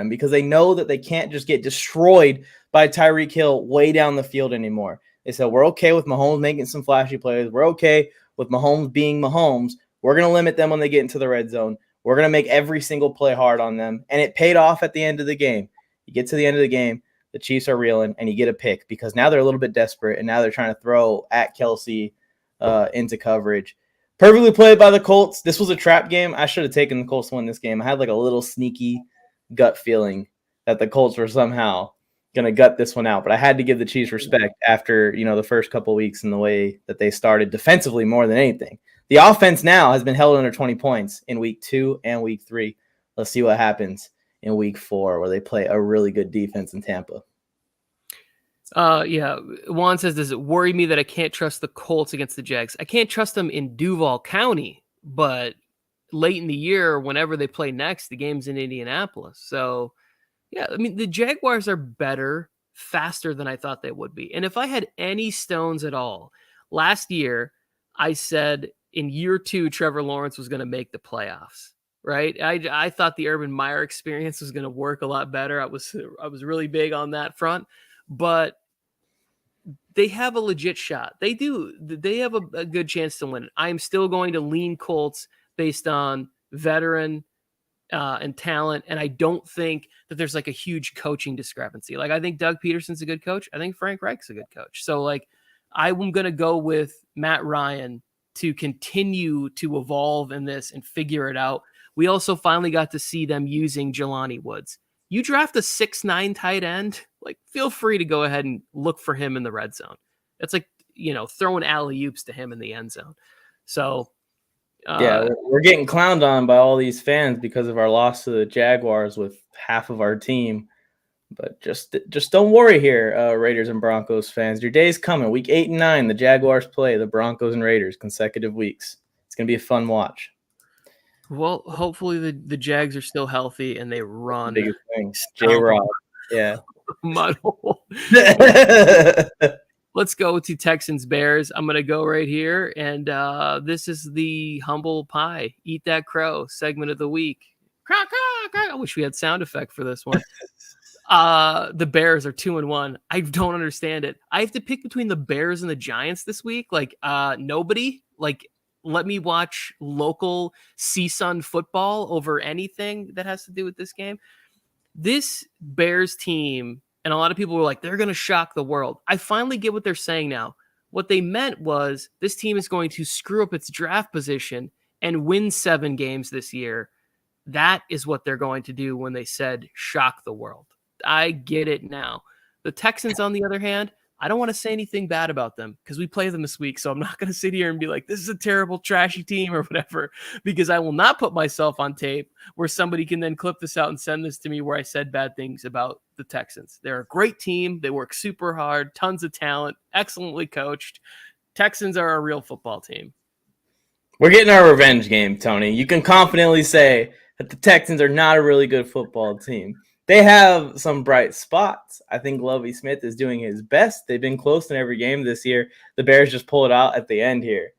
Because they know that they can't just get destroyed by Tyreek Hill way down the field anymore. They said, we're okay with Mahomes making some flashy plays. We're okay with Mahomes being Mahomes. We're going to limit them when they get into the red zone. We're going to make every single play hard on them. And it paid off at the end of the game. You get to the end of the game, the Chiefs are reeling, and you get a pick because now they're a little bit desperate, and now they're trying to throw at Kelce into coverage. Perfectly played by the Colts. This was a trap game. I should have taken the Colts to win this game. I had like a little sneaky gut feeling that the Colts were somehow going to gut this one out, but I had to give the Chiefs respect after, the first couple weeks and the way that they started defensively more than anything. The offense now has been held under 20 points in week 2 and week 3. Let's see what happens in week 4 where they play a really good defense in Tampa. Yeah. Juan says, does it worry me that I can't trust the Colts against the Jags? I can't trust them in Duval County, but late in the year, whenever they play next, the game's in Indianapolis. So, yeah, I mean, the Jaguars are better, faster than I thought they would be. And if I had any stones at all, last year, I said in year 2, Trevor Lawrence was going to make the playoffs, right? I thought the Urban Meyer experience was going to work a lot better. I was really big on that front, but they have a legit shot. They do. They have a good chance to win. I'm still going to lean Colts based on veteran and talent. And I don't think that there's like a huge coaching discrepancy. Like I think Doug Peterson's a good coach. I think Frank Reich's a good coach. So like I'm going to go with Matt Ryan to continue to evolve in this and figure it out. We also finally got to see them using Jelani Woods. You draft a 6'9" tight end, like feel free to go ahead and look for him in the red zone. That's like, throwing alley-oops to him in the end zone. So yeah, we're getting clowned on by all these fans because of our loss to the Jaguars with half of our team. But just don't worry here, Raiders and Broncos fans. Your day's coming. Week 8 and 9, the Jaguars play the Broncos and Raiders consecutive weeks. It's going to be a fun watch. Well, hopefully the Jags are still healthy and they run. Biggest thing. J-Rob. Yeah. Muddle. Let's go to Texans Bears. I'm going to go right here. And this is the humble pie, eat that crow segment of the week. Crow, crow, crow. I wish we had sound effect for this one. The Bears are 2-1. I don't understand it. I have to pick between the Bears and the Giants this week. Like nobody, like let me watch local CSUN football over anything that has to do with this game. This Bears team, and a lot of people were like, they're going to shock the world. I finally get what they're saying now. What they meant was this team is going to screw up its draft position and win 7 games this year. That is what they're going to do when they said shock the world. I get it now. The Texans, on the other hand, I don't want to say anything bad about them because we play them this week. So I'm not going to sit here and be like, this is a terrible, trashy team or whatever, because I will not put myself on tape where somebody can then clip this out and send this to me where I said bad things about the Texans. They're a great team. They work super hard, tons of talent, excellently coached. Texans are a real football team. We're getting our revenge game, Tony. You can confidently say that the Texans are not a really good football team. They have some bright spots. I think Lovie Smith is doing his best. They've been close in every game this year. The Bears just pull it out at the end here.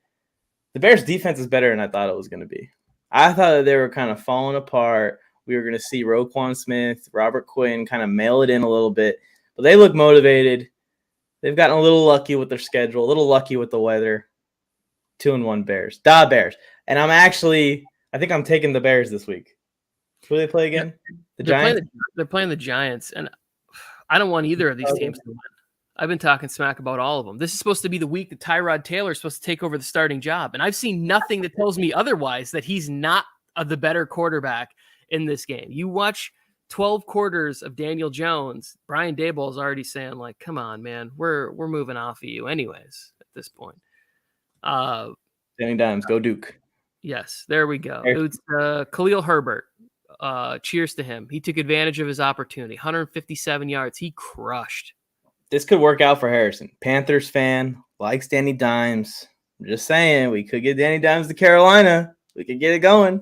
The Bears' defense is better than I thought it was going to be. I thought that they were kind of falling apart. We were going to see Roquan Smith, Robert Quinn kind of mail it in a little bit. But they look motivated. They've gotten a little lucky with their schedule, a little lucky with the weather. 2-1 Bears. Da Bears. And I think I'm taking the Bears this week. Who do they play again? The Giants? They're playing the Giants, and I don't want either of these teams to win. I've been talking smack about all of them. This is supposed to be the week that Tyrod Taylor is supposed to take over the starting job, and I've seen nothing that tells me otherwise that he's not the better quarterback in this game. You watch 12 quarters of Daniel Jones, Brian Daboll is already saying, like, come on, man, we're moving off of you anyways at this point. Danny Dimes, go Duke. Yes, there we go. It's Khalil Herbert. Cheers to him. He took advantage of his opportunity. 157 yards. He crushed. This could work out for Harrison. Panthers fan, likes Danny Dimes. I'm just saying, we could get Danny Dimes to Carolina. We could get it going.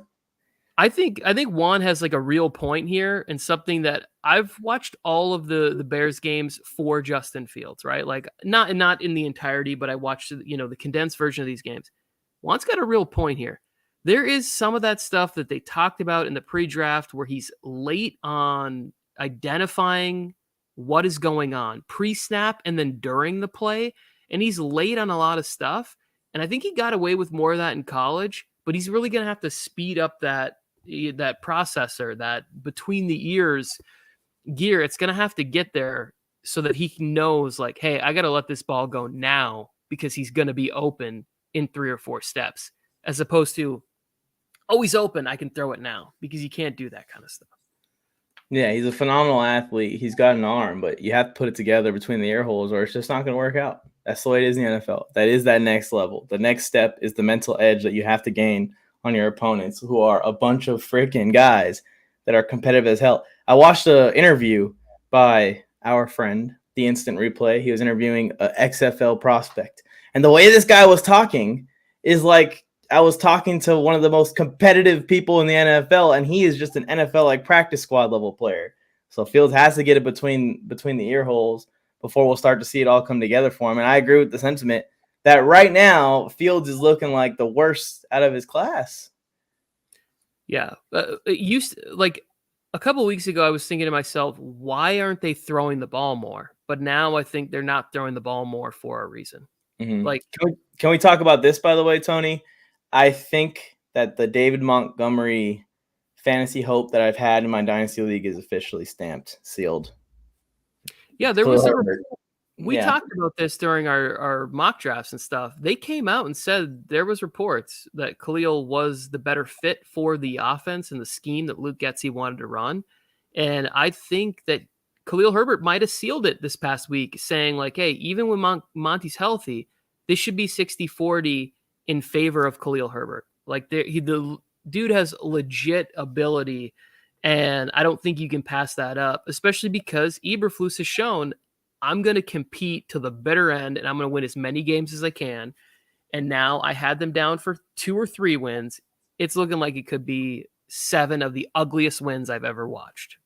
I think Juan has like a real point here, and something that I've watched all of the Bears games for Justin Fields, right? Like not in the entirety, but I watched the condensed version of these games. Juan's got a real point here. There is some of that stuff that they talked about in the pre-draft where he's late on identifying what is going on pre-snap and then during the play. And he's late on a lot of stuff. And I think he got away with more of that in college, but he's really going to have to speed up that processor, that between the ears gear. It's going to have to get there so that he knows like, hey, I got to let this ball go now because he's going to be open in 3 or 4 steps, as opposed to, oh, he's open, I can throw it now, because you can't do that kind of stuff. Yeah, he's a phenomenal athlete. He's got an arm, but you have to put it together between the ear holes or it's just not going to work out. That's the way it is in the NFL. That is that next level. The next step is the mental edge that you have to gain on your opponents, who are a bunch of freaking guys that are competitive as hell. I watched an interview by our friend, the Instant Replay. He was interviewing an XFL prospect. And the way this guy was talking is like I was talking to one of the most competitive people in the NFL, and he is just an NFL like practice squad level player. So Fields has to get it between the ear holes before we'll start to see it all come together for him. And I agree with the sentiment that right now Fields is looking like the worst out of his class. Yeah. It used to, like a couple of weeks ago, I was thinking to myself, why aren't they throwing the ball more? But now I think they're not throwing the ball more for a reason. Mm-hmm. Like, can we talk about this, by the way, Tony? I think that the David Montgomery fantasy hope that I've had in my dynasty league is officially stamped, sealed. Yeah, there was we Yeah. talked about this during our mock drafts and stuff. They came out and said there was reports that Khalil was the better fit for the offense and the scheme that Luke Getsy wanted to run. And I think that Khalil Herbert might have sealed it this past week, saying like, hey, even when Monty's healthy, this should be 60-40 in favor of Khalil Herbert. Like the dude has legit ability, and I don't think you can pass that up, especially because Eberflus has shown I'm going to compete to the bitter end, and I'm going to win as many games as I can. And now I had them down for 2 or 3 wins. It's looking like it could be 7 of the ugliest wins I've ever watched.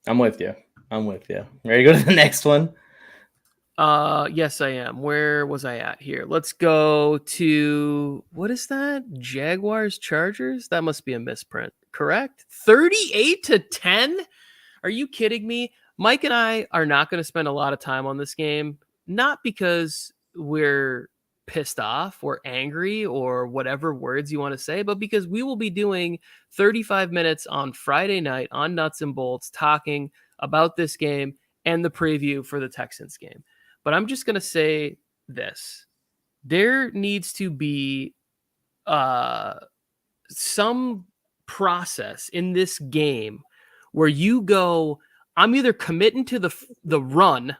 I'm with you. Ready to go to the next one? Yes, I am. Where was I at here? Let's go to, what is that? Jaguars Chargers? That must be a misprint. Correct? 38-10? Are you kidding me? Mike and I are not going to spend a lot of time on this game, not because we're pissed off or angry or whatever words you want to say, but because we will be doing 35 minutes on Friday night on Nuts and Bolts talking about this game and the preview for the Texans game. But I'm just going to say this. There needs to be some process in this game where you go, I'm either committing to the run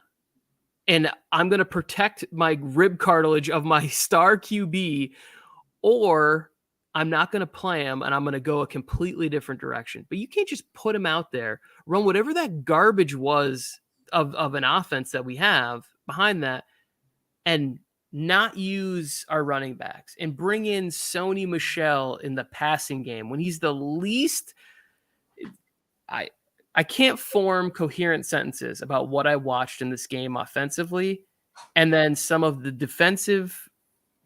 and I'm going to protect my rib cartilage of my star QB, or I'm not going to play him and I'm going to go a completely different direction. But you can't just put him out there, run whatever that garbage was of an offense that we have behind that, and not use our running backs and bring in Sony Michel in the passing game when he's the least. I can't form coherent sentences about what I watched in this game offensively, and then some of the defensive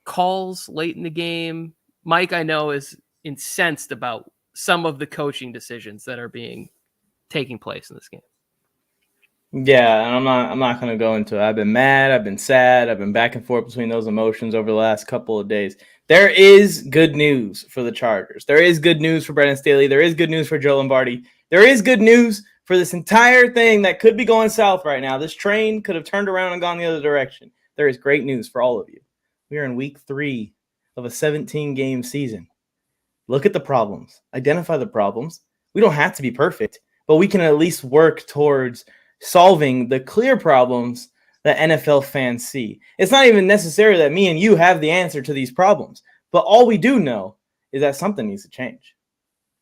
calls late in the game. Mike, I know, is incensed about some of the coaching decisions that are taking place in this game. Yeah, and I'm not going to go into it. I've been mad, I've been sad, I've been back and forth between those emotions over the last couple of days. There is good news for the Chargers. There is good news for Brandon Staley. There is good news for Joe Lombardi. There is good news for this entire thing that could be going south right now. This train could have turned around and gone the other direction. There is great news for all of you. We are in week 3 of a 17-game season. Look at the problems. Identify the problems. We don't have to be perfect, but we can at least work towards solving the clear problems that NFL fans see. It's not even necessary that me and you have the answer to these problems, but all we do know is that something needs to change.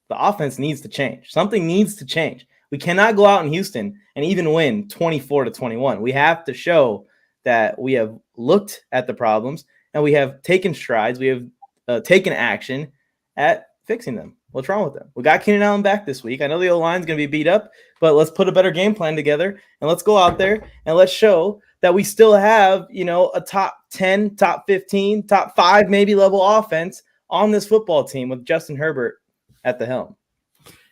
The offense needs to change. Something needs to change. We cannot go out in Houston and even win 24-21. We have to show that we have looked at the problems and we have taken strides. We have taken action at fixing them. What's wrong with them? We got Keenan Allen back this week. I know the O-line's going to be beat up, but let's put a better game plan together and let's go out there and let's show that we still have, a top 10, top 15, top 5 maybe level offense on this football team with Justin Herbert at the helm.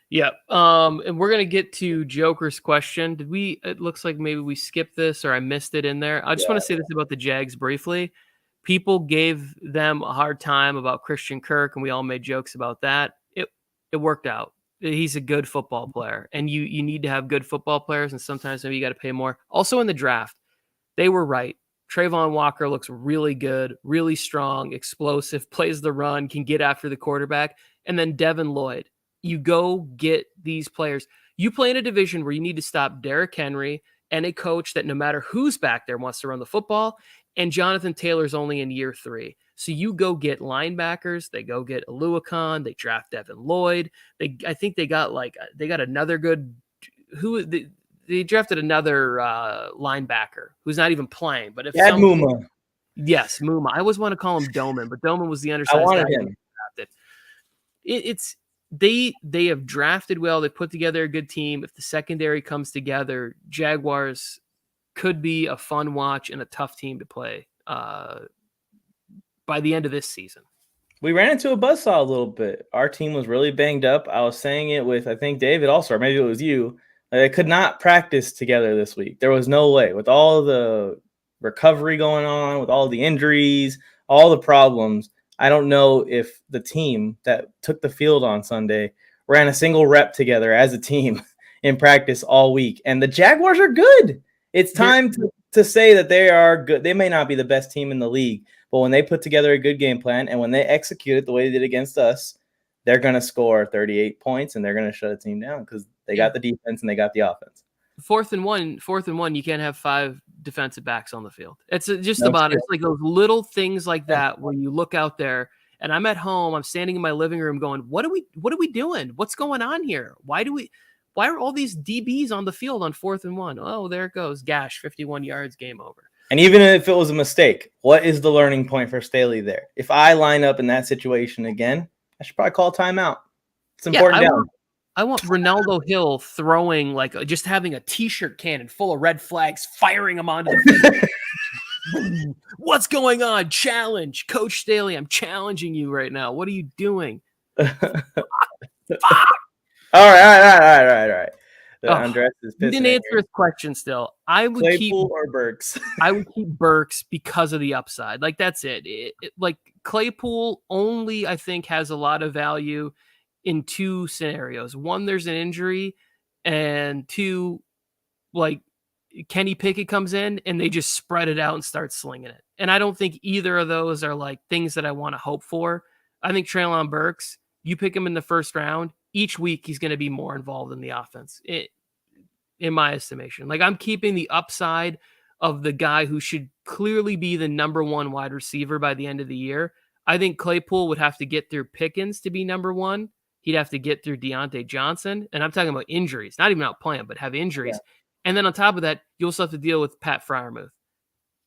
Yeah. And we're going to get to Joker's question. It looks like maybe we skipped this or I missed it in there. I just want to say this about the Jags briefly. People gave them a hard time about Christian Kirk, and we all made jokes about that. It worked out. He's a good football player, and you need to have good football players, and sometimes maybe you got to pay more. Also in the draft, they were right. Trayvon Walker looks really good, really strong, explosive, plays the run, can get after the quarterback. And then Devin Lloyd. You go get these players. You play in a division where you need to stop Derrick Henry and a coach that no matter who's back there wants to run the football, and Jonathan Taylor's only in year 3. So you go get linebackers. They go get Aluakon. They draft Devin Lloyd. I think they got another good they drafted another linebacker who's not even playing. But if Muma. Yes, Muma. I always want to call him Doman, but Doman was the undersized. I wanted him. They have drafted well. They put together a good team. If the secondary comes together, Jaguars could be a fun watch and a tough team to play by the end of this season. We ran into a buzzsaw a little bit. Our team was really banged up. I was saying it with, I think, David also, or maybe it was you. They could not practice together this week. There was no way. With all the recovery going on, with all the injuries, all the problems, I don't know if the team that took the field on Sunday ran a single rep together as a team in practice all week. And the Jaguars are good. It's time to say that they are good. They may not be the best team in the league, but when they put together a good game plan and when they execute it the way they did against us, they're going to score 38 points and they're going to shut a team down because they got the defense and they got the offense. Fourth and one, you can't have 5 defensive backs on the field. It's just it's like those little things like that where you look out there. And I'm at home, I'm standing in my living room going, what are we doing? What's going on here? Why are all these DBs on the field on 4th and 1? Oh, there it goes. Gash, 51 yards, game over. And even if it was a mistake, what is the learning point for Staley there? If I line up in that situation again, I should probably call timeout. It's important down. I want Ronaldo Hill throwing, just having a T-shirt cannon full of red flags, firing them onto the field. What's going on? Challenge. Coach Staley, I'm challenging you right now. What are you doing? Fuck. All right. Andres is you didn't answer his question still. I would Claypool or Burks. I would keep Burks because of the upside. That's it. Claypool only, I think, has a lot of value in 2 scenarios. 1, there's an injury, and 2, Kenny Pickett comes in and they just spread it out and start slinging it. And I don't think either of those are things that I want to hope for. I think Treylon Burks, you pick him in the first round, each week he's going to be more involved in the offense, in my estimation. I'm keeping the upside of the guy who should clearly be the number 1 wide receiver by the end of the year. I think Claypool would have to get through Pickens to be number 1. He'd have to get through Deontay Johnson. And I'm talking about injuries, not even out playing, but have injuries. Yeah. And then on top of that, you also have to deal with Pat Freiermuth.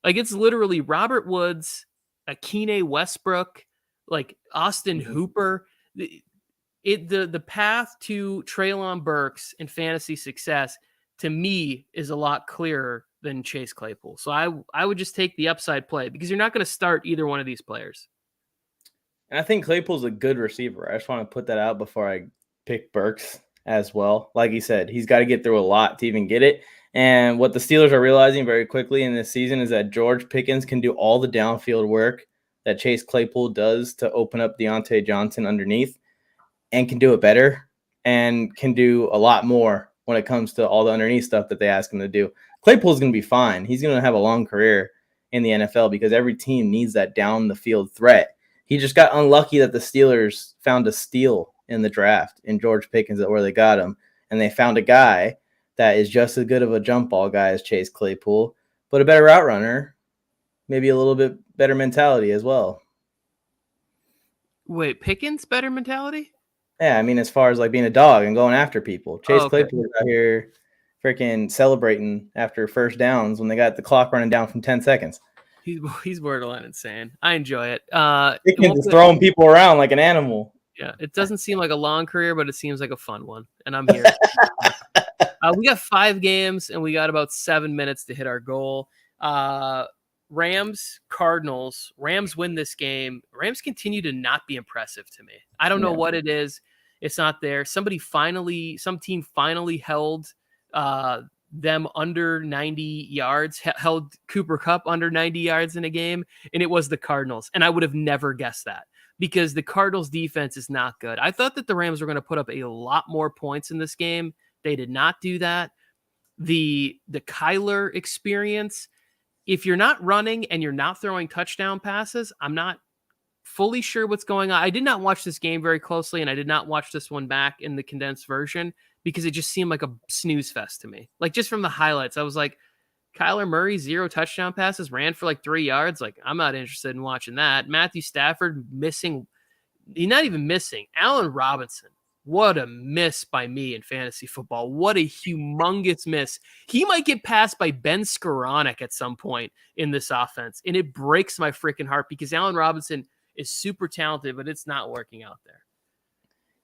It's literally Robert Woods, Akine Westbrook, Austin Hooper. The path to Treylon Burks and fantasy success, to me, is a lot clearer than Chase Claypool. So I would just take the upside play because you're not going to start either one of these players. And I think Claypool's a good receiver. I just want to put that out before I pick Burks as well. Like he said, he's got to get through a lot to even get it. And what the Steelers are realizing very quickly in this season is that George Pickens can do all the downfield work that Chase Claypool does to open up Deontay Johnson underneath, and can do it better and can do a lot more when it comes to all the underneath stuff that they ask him to do. Claypool's going to be fine. He's going to have a long career in the NFL because every team needs that down the field threat. He just got unlucky that the Steelers found a steal in the draft in George Pickens at where they got him. And they found a guy that is just as good of a jump ball guy as Chase Claypool, but a better route runner, maybe a little bit better mentality as well. Wait, Pickens better mentality? Yeah, I mean, as far as being a dog and going after people. Chase Claypool is out here freaking celebrating after first downs when they got the clock running down from 10 seconds. He's borderline insane. I enjoy it. Pickens is throwing people around like an animal. Yeah, it doesn't seem like a long career, but it seems like a fun one, and I'm here. We got 5 games, and we got about 7 minutes to hit our goal. Rams, Cardinals. Rams win this game. Rams continue to not be impressive to me. I don't know what it is. It's not there. Some team finally held them under 90 yards, held Cooper Kupp under 90 yards in a game, and it was the Cardinals. And I would have never guessed that because the Cardinals defense is not good. I thought that the Rams were going to put up a lot more points in this game. They did not do that. The Kyler experience, if you're not running and you're not throwing touchdown passes, I'm not fully sure what's going on. I did not watch this game very closely, and I did not watch this one back in the condensed version because it just seemed like a snooze fest to me. Just from the highlights, I was like, Kyler Murray, 0 touchdown passes, ran for 3 yards. I'm not interested in watching that. Matthew Stafford missing. He's not even missing. Allen Robinson. What a miss by me in fantasy football. What a humongous miss. He might get passed by Ben Skoranek at some point in this offense. And it breaks my freaking heart because Allen Robinson is super talented, but it's not working out there.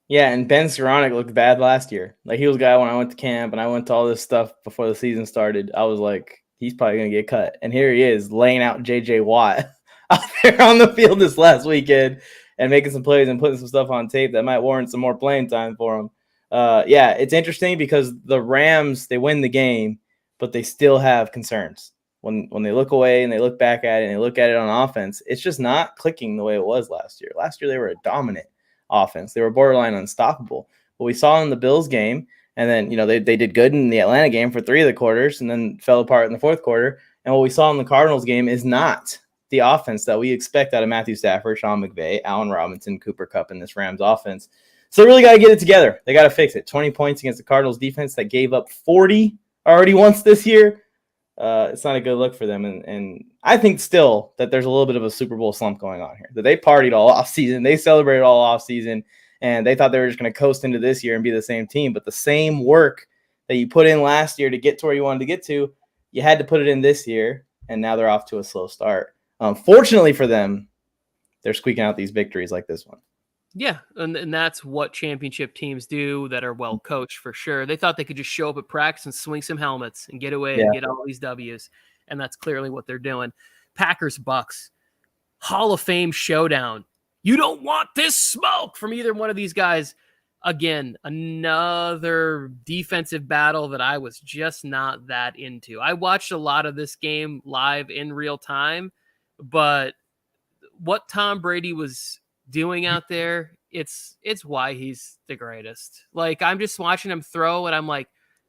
Yeah, and Ben Skoranek looked bad last year. He was a guy when I went to camp and I went to all this stuff before the season started. I was like, he's probably going to get cut. And here he is laying out J.J. Watt out there on the field this last weekend and making some plays and putting some stuff on tape that might warrant some more playing time for him. Yeah, it's interesting because the Rams, they win the game, but they still have concerns. when they look away and they look back at it and they look at it on offense, it's just not clicking the way it was last year. Last year, they were a dominant offense. They were borderline unstoppable. What we saw in the Bills game, and then, they did good in the Atlanta game for 3 of the quarters and then fell apart in the fourth quarter. And what we saw in the Cardinals game is not the offense that we expect out of Matthew Stafford, Sean McVay, Allen Robinson, Cooper Kupp in this Rams offense. So they really got to get it together. They got to fix it. 20 points against the Cardinals defense that gave up 40 already once this year. It's not a good look for them. And I think still that there's a little bit of a Super Bowl slump going on here. That they partied all offseason. They celebrated all offseason. And they thought they were just going to coast into this year and be the same team. But the same work that you put in last year to get to where you wanted to get to, you had to put it in this year. And now they're off to a slow start. Fortunately for them, they're squeaking out these victories like this one. Yeah, and that's what championship teams do that are well coached for sure. They thought they could just show up at practice and swing some helmets and get away and get all these W's, and that's clearly what they're doing. Packers Bucks, Hall of Fame showdown. You don't want this smoke from either one of these guys. Again, another defensive battle that I was just not that into. I watched a lot of this game live in real time, but what Tom Brady was doing out there, it's why he's the greatest. Like, I'm just watching him throw and I'm like,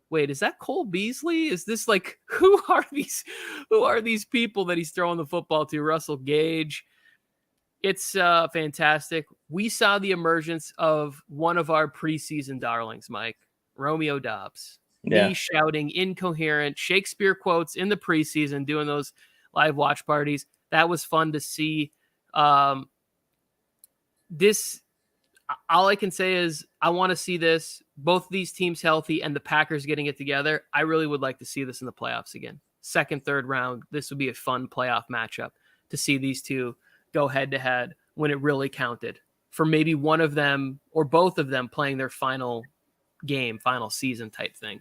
wait, is that Cole Beasley? Is this like, who are these people that he's throwing the football to? Russell Gage. It's fantastic. We saw the emergence of one of our preseason darlings, Mike, Romeo Doubs. Yeah. Me shouting incoherent Shakespeare quotes in the preseason, doing those live watch parties. That was fun to see. This, all I can say is I want to see this, both these teams healthy and the Packers getting it together. I really would like to see this in the playoffs again. Second, third round. This would be a fun playoff matchup to see these two go head to head when it really counted for maybe one of them or both of them playing their final game, final season type thing.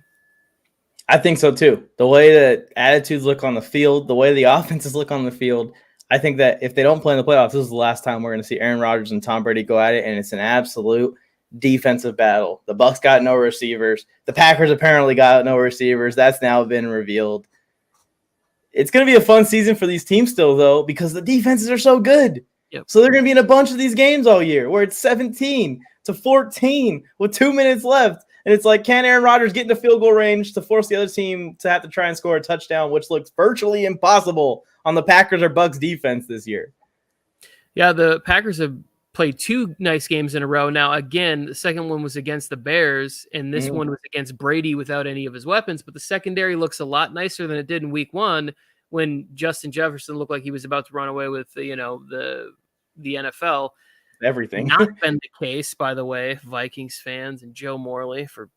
I think so too. The way that attitudes look on the field, the way the offenses look on the field, I think that if they don't play in the playoffs, this is the last time we're going to see Aaron Rodgers and Tom Brady go at it, and it's an absolute defensive battle. The Bucs got no receivers. The Packers apparently got no receivers. That's now been revealed. It's going to be a fun season for these teams still, though, because the defenses are so good. Yep. So they're going to be in a bunch of these games all year where it's 17-14 with 2 minutes left. And it's like, can Aaron Rodgers get into field goal range to force the other team to have to try and score a touchdown, which looks virtually impossible on the Packers or Bucs defense this year? Yeah, the Packers have played 2 nice games in a row. Now, again, the second one was against the Bears, and this one was against Brady without any of his weapons. But the secondary looks a lot nicer than it did in week 1 when Justin Jefferson looked like he was about to run away with, the NFL. Everything. Not been the case, by the way, Vikings fans and Joe Morley for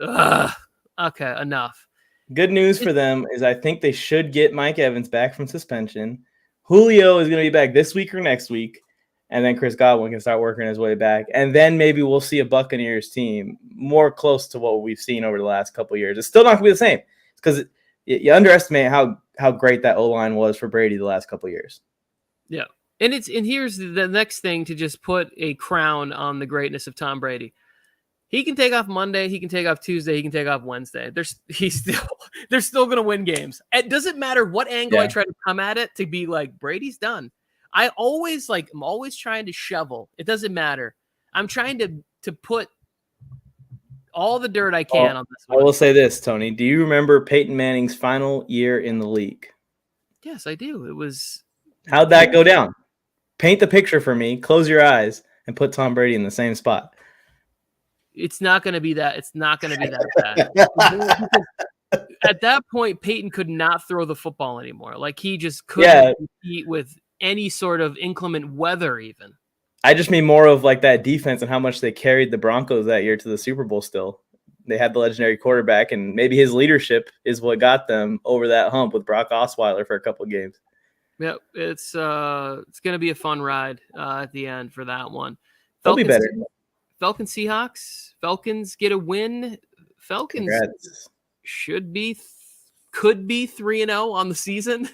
okay, enough. Good news for them is I think they should get Mike Evans back from suspension. Julio is going to be back this week or next week, and then Chris Godwin can start working his way back. And then maybe we'll see a Buccaneers team more close to what we've seen over the last couple of years. It's still not going to be the same because you underestimate how great that O-line was for Brady the last couple of years. Yeah. And here's the next thing to just put a crown on the greatness of Tom Brady. He can take off Monday, he can take off Tuesday, he can take off Wednesday. They're still going to win games. It doesn't matter what angle I try to come at it to be like, Brady's done. I'm always trying to shovel. It doesn't matter. I'm trying to put all the dirt I can on this one. I will say this, Tony. Do you remember Peyton Manning's final year in the league? Yes, I do. It was. How'd that go down? Paint the picture for me. Close your eyes and put Tom Brady in the same spot. It's not going to be that. It's not going to be that bad. At that point, Peyton could not throw the football anymore. Like, he just couldn't compete with any sort of inclement weather even. I just mean more of like that defense and how much they carried the Broncos that year to the Super Bowl still. They had the legendary quarterback, and maybe his leadership is what got them over that hump with Brock Osweiler for a couple of games. Yep, it's going to be a fun ride at the end for that one. They'll be better. Falcons Seahawks. Falcons get a win. Falcons Congrats. could be 3-0 on the season.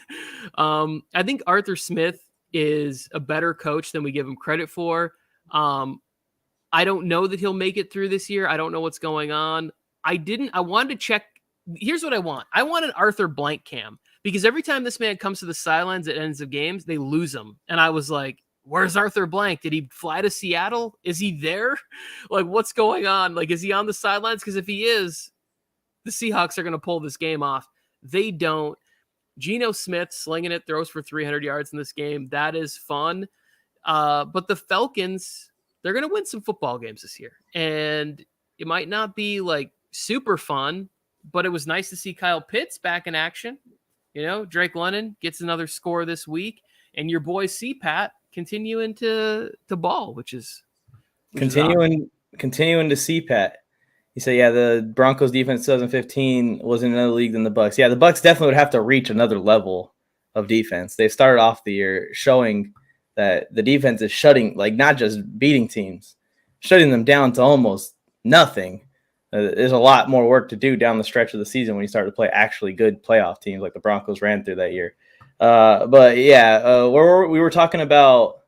I think Arthur Smith is a better coach than we give him credit for. I don't know that he'll make it through this year. I don't know what's going on. I wanted to check. Here's what I want. I want an Arthur blank cam because every time this man comes to the sidelines at ends of games, they lose him. And I was like, where's Arthur Blank? Did he fly to Seattle? Is he there? Like, what's going on? Like, is he on the sidelines? Because if he is, the Seahawks are going to pull this game off. They don't. Geno Smith slinging it, throws for 300 yards in this game. That is fun. But the Falcons, they're going to win some football games this year. And it might not be like super fun, but it was nice to see Kyle Pitts back in action. You know, Drake London gets another score this week, and your boy C-Pat continuing to ball, which is continuing to C-Pat. You say, yeah, the Broncos defense 2015 was in another league than the Bucs. Yeah, the Bucs definitely would have to reach another level of defense. They started off the year showing that the defense is shutting, like, not just beating teams, shutting them down to almost nothing. There's a lot more work to do down the stretch of the season when you start to play actually good playoff teams like the Broncos ran through that year. But yeah, we were talking about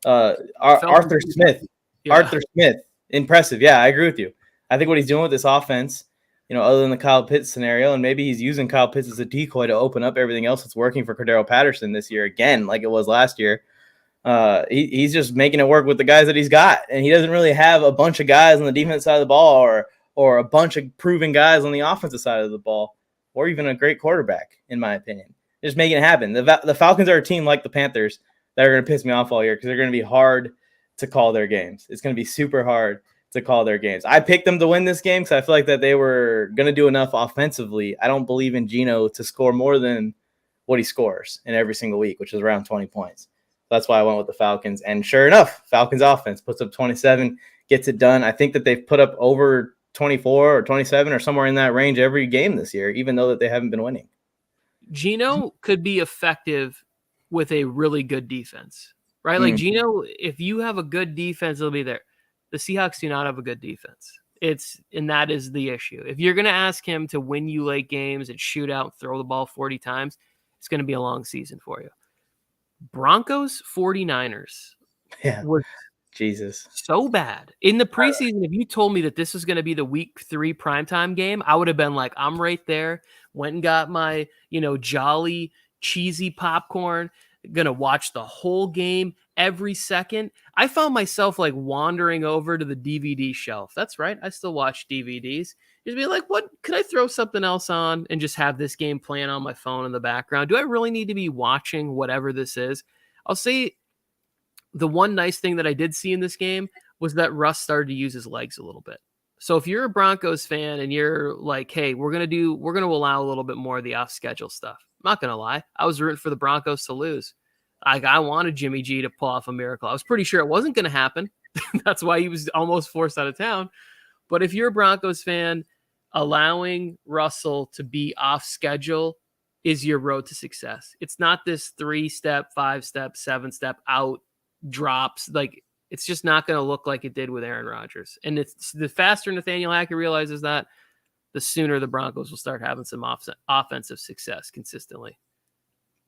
Arthur Smith. Yeah. Arthur Smith, impressive. Yeah, I agree with you. I think what he's doing with this offense, you know, other than the Kyle Pitts scenario, and maybe he's using Kyle Pitts as a decoy to open up everything else that's working for Cordero Patterson this year again, like it was last year. He's just making it work with the guys that he's got, and he doesn't really have a bunch of guys on the defense side of the ball or a bunch of proven guys on the offensive side of the ball, or even a great quarterback, in my opinion. Just making it happen. The Falcons are a team like the Panthers that are going to piss me off all year because they're going to be hard to call their games. It's going to be super hard to call their games. I picked them to win this game because I feel like that they were going to do enough offensively. I don't believe in Geno to score more than what he scores in every single week, which is around 20 points. That's why I went with the Falcons. And sure enough, Falcons offense puts up 27, gets it done. I think that they've put up over 24 or 27 or somewhere in that range every game this year, even though that they haven't been winning. Geno could be effective with a really good defense, right? Like Geno, if you have a good defense, it'll be there. The Seahawks do not have a good defense. And that is the issue. If you're going to ask him to win you late games and shoot out, throw the ball 40 times, it's going to be a long season for you. Broncos 49ers. Yeah. Jesus. So bad. In the preseason, if you told me that this was going to be the week 3 primetime game, I would have been like, I'm right there. Went and got my, jolly, cheesy popcorn. Going to watch the whole game every second. I found myself like wandering over to the DVD shelf. That's right. I still watch DVDs. Just be like, what? Could I throw something else on and just have this game playing on my phone in the background? Do I really need to be watching whatever this is? I'll say the one nice thing that I did see in this game was that Russ started to use his legs a little bit. So if you're a Broncos fan and you're like, hey, we're going to allow a little bit more of the off schedule stuff. I'm not going to lie. I was rooting for the Broncos to lose. I wanted Jimmy G to pull off a miracle. I was pretty sure it wasn't going to happen. That's why he was almost forced out of town. But if you're a Broncos fan, allowing Russell to be off schedule is your road to success. It's not this 3-step, 5-step, 7-step out drops. Like, it's just not going to look like it did with Aaron Rodgers. And it's the faster Nathaniel Hackett realizes that, the sooner the Broncos will start having some offensive success consistently.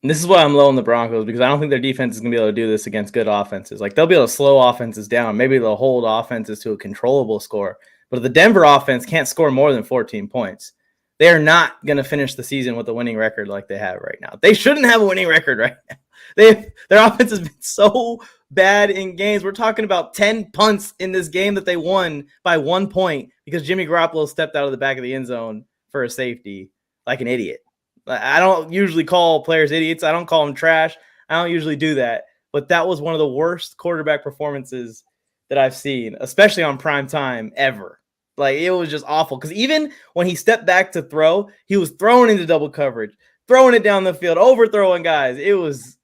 And this is why I'm low on the Broncos, because I don't think their defense is going to be able to do this against good offenses. Like, they'll be able to slow offenses down. Maybe they'll hold offenses to a controllable score. But if the Denver offense can't score more than 14 points, they are not going to finish the season with a winning record like they have right now. They shouldn't have a winning record right now. Their offense has been so bad in games. We're talking about 10 punts in this game that they won by 1 point because Jimmy Garoppolo stepped out of the back of the end zone for a safety like an idiot. I don't usually call players idiots. I don't call them trash. I don't usually do that. But that was one of the worst quarterback performances that I've seen, especially on prime time ever. Like, it was just awful. Because even when he stepped back to throw, he was throwing into double coverage, throwing it down the field, overthrowing guys. It was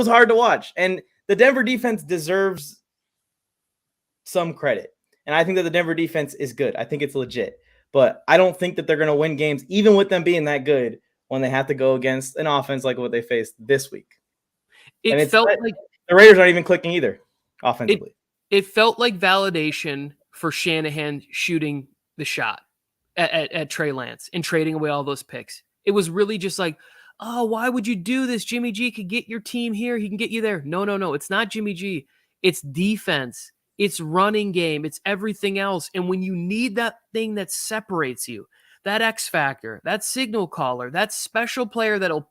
hard to watch. And the Denver defense deserves some credit. And I think that the Denver defense is good. I think it's legit. But I don't think that they're going to win games, even with them being that good, when they have to go against an offense like what they faced this week. It felt like the Raiders aren't even clicking either offensively. It felt like validation for Shanahan shooting the shot at Trey Lance and trading away all those picks. It was really just like, oh, why would you do this? Jimmy G could get your team here. He can get you there. No. It's not Jimmy G. It's defense. It's running game. It's everything else. And when you need that thing that separates you, that X factor, that signal caller, that special player that'll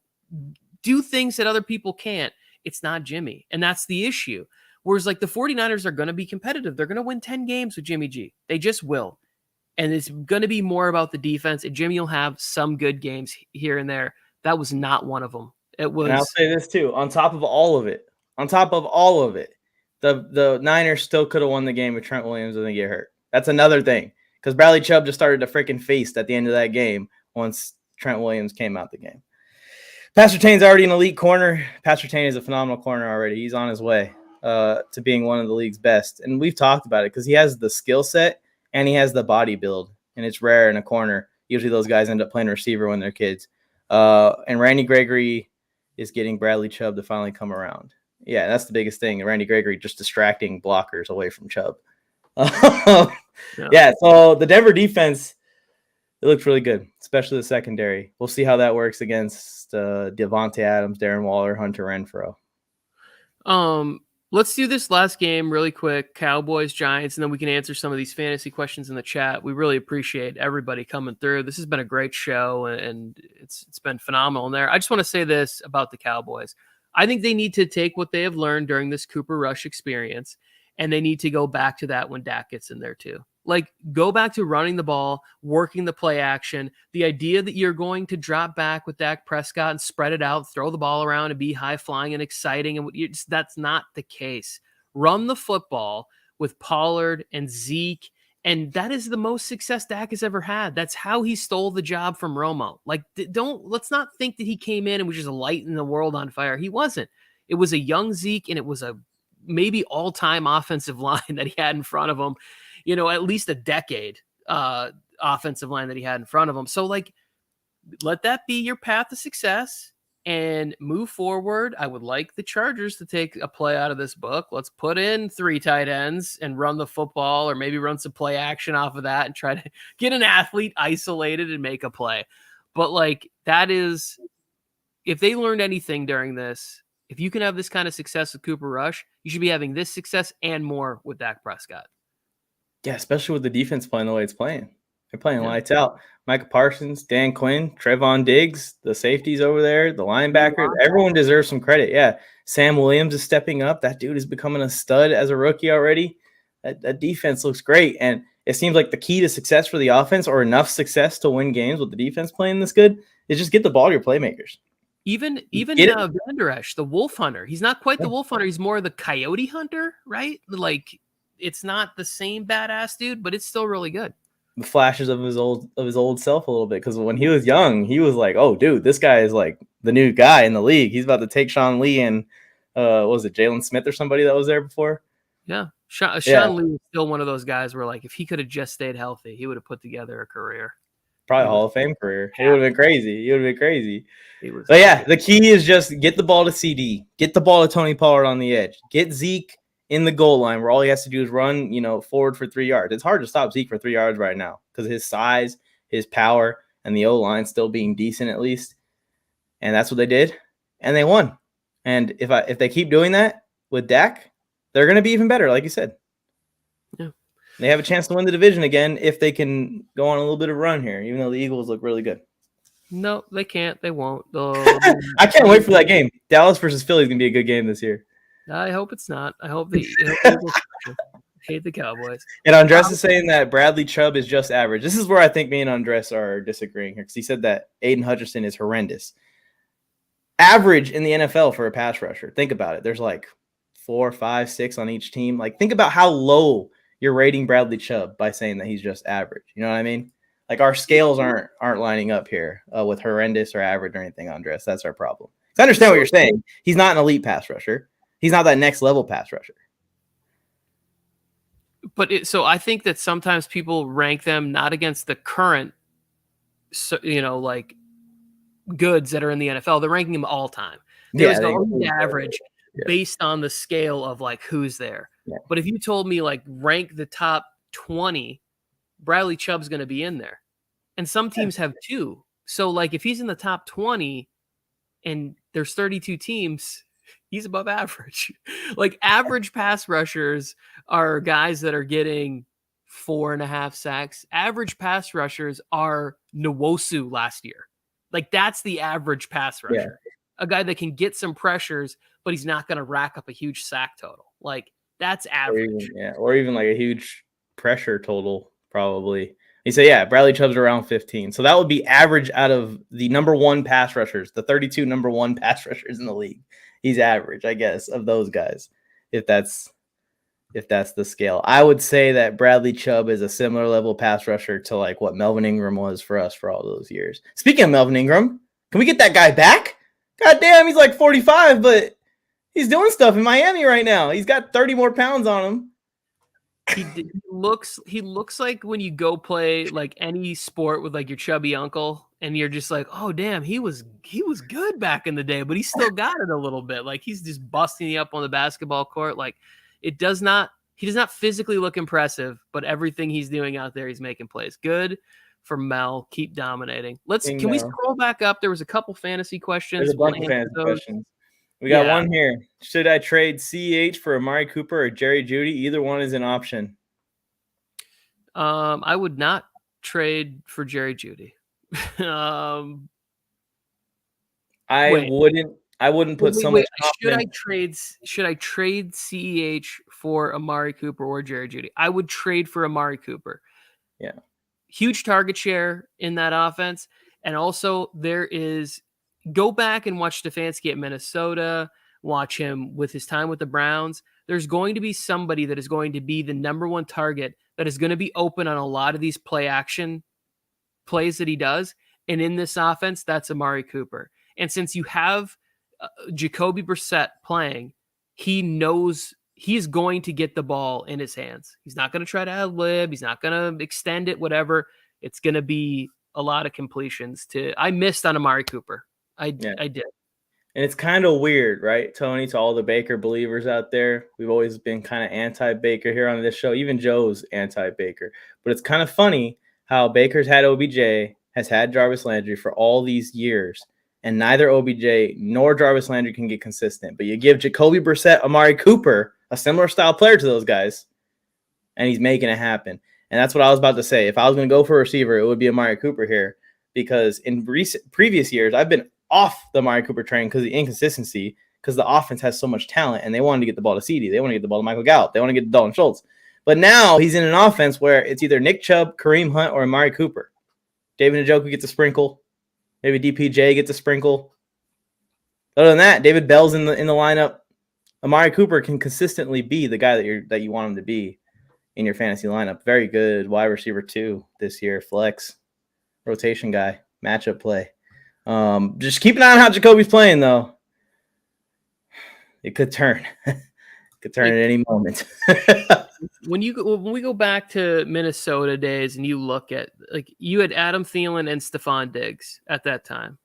do things that other people can't. It's not Jimmy. And that's the issue. Whereas like the 49ers are going to be competitive. They're going to win 10 games with Jimmy G. They just will. And it's going to be more about the defense. And Jimmy will have some good games here and there. That was not one of them. It was. And I'll say this too. On top of all of it, the Niners still could have won the game if Trent Williams didn't get hurt. That's another thing. Because Bradley Chubb just started to freaking feast at the end of that game once Trent Williams came out the game. Pat Surtain's already an elite corner. Pat Surtain is a phenomenal corner already. He's on his way to being one of the league's best. And we've talked about it because he has the skill set and he has the body build. And it's rare in a corner. Usually those guys end up playing receiver when they're kids. And Randy Gregory is getting Bradley Chubb to finally come around. Yeah, that's the biggest thing. Randy Gregory just distracting blockers away from Chubb. Yeah, so the Denver defense, it looked really good, especially the secondary. We'll see how that works against Devontae Adams, Darren Waller, Hunter Renfrow. Let's do this last game really quick, Cowboys, Giants, and then we can answer some of these fantasy questions in the chat. We really appreciate everybody coming through. This has been a great show, and it's been phenomenal in there. I just want to say this about the Cowboys. I think they need to take what they have learned during this Cooper Rush experience, and they need to go back to that when Dak gets in there too. Like, go back to running the ball, working the play action. The idea that you're going to drop back with Dak Prescott and spread it out, throw the ball around and be high flying and exciting, and that's not the case. Run the football with Pollard and Zeke, and that is the most success Dak has ever had. That's how he stole the job from Romo. Like, let's not think that he came in and was just lighting the world on fire. He wasn't. It was a young Zeke, and it was a maybe all-time offensive line that he had in front of him. At least a decade offensive line that he had in front of him. So, like, let that be your path to success and move forward. I would like the Chargers to take a play out of this book. Let's put in 3 tight ends and run the football, or maybe run some play action off of that and try to get an athlete isolated and make a play. But, like, that is, if they learned anything during this, if you can have this kind of success with Cooper Rush, you should be having this success and more with Dak Prescott. Yeah, especially with the defense playing the way it's playing. They're playing lights out. Micah Parsons, Dan Quinn, Trevon Diggs, the safeties over there, the linebackers. Everyone deserves some credit. Yeah, Sam Williams is stepping up. That dude is becoming a stud as a rookie already. That defense looks great. And it seems like the key to success for the offense, or enough success to win games with the defense playing this good, is just get the ball to your playmakers. Even Vander Esch, the wolf hunter. He's not quite the wolf hunter. He's more the coyote hunter, right? Like, it's not the same badass dude, but it's still really good. The flashes of his old self a little bit, because when he was young, he was like, "Oh, dude, this guy is like the new guy in the league. He's about to take Sean Lee and what was it, Jalen Smith or somebody that was there before?" Yeah, Sean Lee was still one of those guys where, like, if he could have just stayed healthy, he would have put together a career. Probably a Hall of Fame career. It would have been crazy. But yeah, the key is just get the ball to CD, get the ball to Tony Pollard on the edge, get Zeke in the goal line where all he has to do is run, forward for 3 yards. It's hard to stop Zeke for 3 yards right now because of his size, his power, and the O-line still being decent at least. And that's what they did, and they won. And if they keep doing that with Dak, they're going to be even better, like you said. Yeah. They have a chance to win the division again if they can go on a little bit of run here, even though the Eagles look really good. No, they can't. They won't. I can't wait for that game. Dallas versus Philly is going to be a good game this year. I hope it's not. I hope hate the Cowboys. And Andres is saying that Bradley Chubb is just average. This is where I think me and Andres are disagreeing here, because he said that Aiden Hutchinson is horrendous. Average in the NFL for a pass rusher. Think about it. There's like 4, 5, 6 on each team. Like, think about how low you're rating Bradley Chubb by saying that he's just average. You know what I mean? Like, our scales aren't lining up here with horrendous or average or anything, Andres. That's our problem. I understand what you're saying. He's not an elite pass rusher. He's not that next level pass rusher. But so I think that sometimes people rank them not against the current, like, goods that are in the NFL. They're ranking them all time. There's the average based on the scale of, like, who's there. Yeah. But if you told me, like, rank the top 20, Bradley Chubb's going to be in there. And some teams have 2. So, like, if he's in the top 20 and there's 32 teams, he's above average. Like, average pass rushers are guys that are getting 4.5 sacks. Average pass rushers are Nwosu last year. Like, that's the average pass rusher. Yeah. A guy that can get some pressures, but he's not going to rack up a huge sack total. Like, that's average. Or even like a huge pressure total, probably. You say, yeah, Bradley Chubb's around 15. So that would be average out of the number one pass rushers, the 32 number one pass rushers in the league. He's average, I guess, of those guys, if that's the scale. I would say that Bradley Chubb is a similar level pass rusher to like what Melvin Ingram was for us for all those years. Speaking of Melvin Ingram, can we get that guy back? God damn, he's like 45, but he's doing stuff in Miami right now. He's got 30 more pounds on him. He looks like when you go play like any sport with like your chubby uncle, and you're just like, oh damn, he was good back in the day, but he still got it a little bit. Like, he's just busting you up on the basketball court. Like, he does not physically look impressive, but everything he's doing out there, he's making plays. Good for Mel. Keep dominating. Can we scroll back up? There was a couple fantasy questions. There's a bunch of fantasy questions. We got one here. Should I trade CEH for Amari Cooper or Jerry Jeudy? Either one is an option. I would not trade for Jerry Jeudy. I wouldn't put so much confidence. Should I trade CEH for Amari Cooper or Jerry Jeudy? I would trade for Amari Cooper. Yeah. Huge target share in that offense. And also go back and watch Stefanski at Minnesota, watch him with his time with the Browns. There's going to be somebody that is going to be the number one target that is going to be open on a lot of these play action plays that he does. And in this offense, that's Amari Cooper. And since you have Jacoby Brissett playing, he knows he's going to get the ball in his hands. He's not going to try to ad-lib. He's not going to extend it, whatever. It's going to be a lot of completions. I missed on Amari Cooper. I did. And it's kind of weird, right, Tony, to all the Baker believers out there. We've always been kind of anti-Baker here on this show. Even Joe's anti-Baker. But it's kind of funny how Baker's had OBJ, has had Jarvis Landry for all these years, and neither OBJ nor Jarvis Landry can get consistent. But you give Jacoby Brissett, Amari Cooper, a similar style player to those guys, and he's making it happen. And that's what I was about to say. If I was going to go for a receiver, it would be Amari Cooper here, because in previous years, I've been off the Amari Cooper train because of the inconsistency, because the offense has so much talent, and they wanted to get the ball to CD. They want to get the ball to Michael Gallup. They want to get to Dalton Schultz. But now he's in an offense where it's either Nick Chubb, Kareem Hunt, or Amari Cooper. David Njoku gets a sprinkle. Maybe DPJ gets a sprinkle. Other than that, David Bell's in the lineup. Amari Cooper can consistently be the guy that you want him to be in your fantasy lineup. Very good wide receiver 2 this year. Flex, rotation guy, matchup play. Just keep an eye on how Jacoby's playing, though. It could turn. Could turn at any moment. When we go back to Minnesota days and you look at, like, you had Adam Thielen and Stephon Diggs at that time.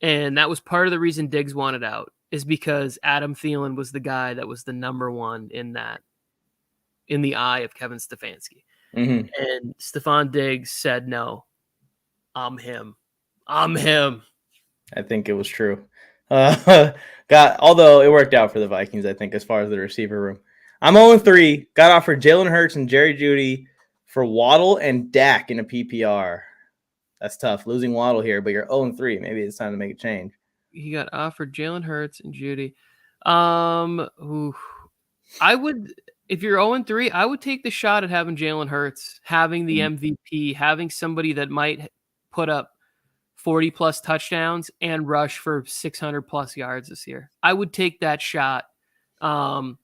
And that was part of the reason Diggs wanted out, is because Adam Thielen was the guy that was the number one in the eye of Kevin Stefanski. Mm-hmm. And Stephon Diggs said, no, I'm him. I think it was true. Although it worked out for the Vikings, I think, as far as the receiver room. I'm 0-3. Got offered Jalen Hurts and Jerry Jeudy for Waddle and Dak in a PPR. That's tough, losing Waddle here, but you're 0-3. Maybe it's time to make a change. He got offered Jalen Hurts and Jeudy. I would, if you're 0-3, I would take the shot at having Jalen Hurts, having the MVP, having somebody that might put up 40-plus touchdowns and rush for 600-plus yards this year. I would take that shot. I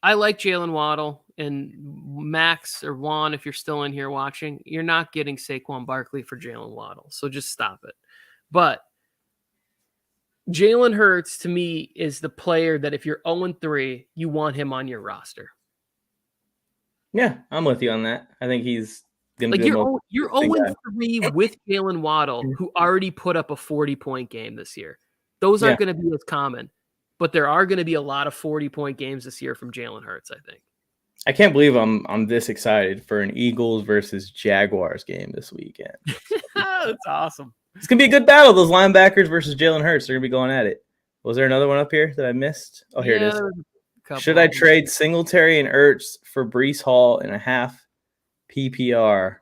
like Jalen Waddle, and Max or Juan, if you're still in here watching, you're not getting Saquon Barkley for Jalen Waddle, so just stop it. But Jalen Hurts, to me, is the player that if you're 0-3, you want him on your roster. Yeah, I'm with you on that. I think he's going to be you're 0-3 with Jalen Waddle, who already put up a 40-point game this year. Those aren't going to be as common, but there are going to be a lot of 40-point games this year from Jalen Hurts, I think. I can't believe I'm this excited for an Eagles versus Jaguars game this weekend. That's awesome. It's going to be a good battle. Those linebackers versus Jalen Hurts. They're going to be going at it. Was there another one up here that I missed? Oh, here it is. A Should I trade Singletary and Ertz for Breece Hall in a half PPR?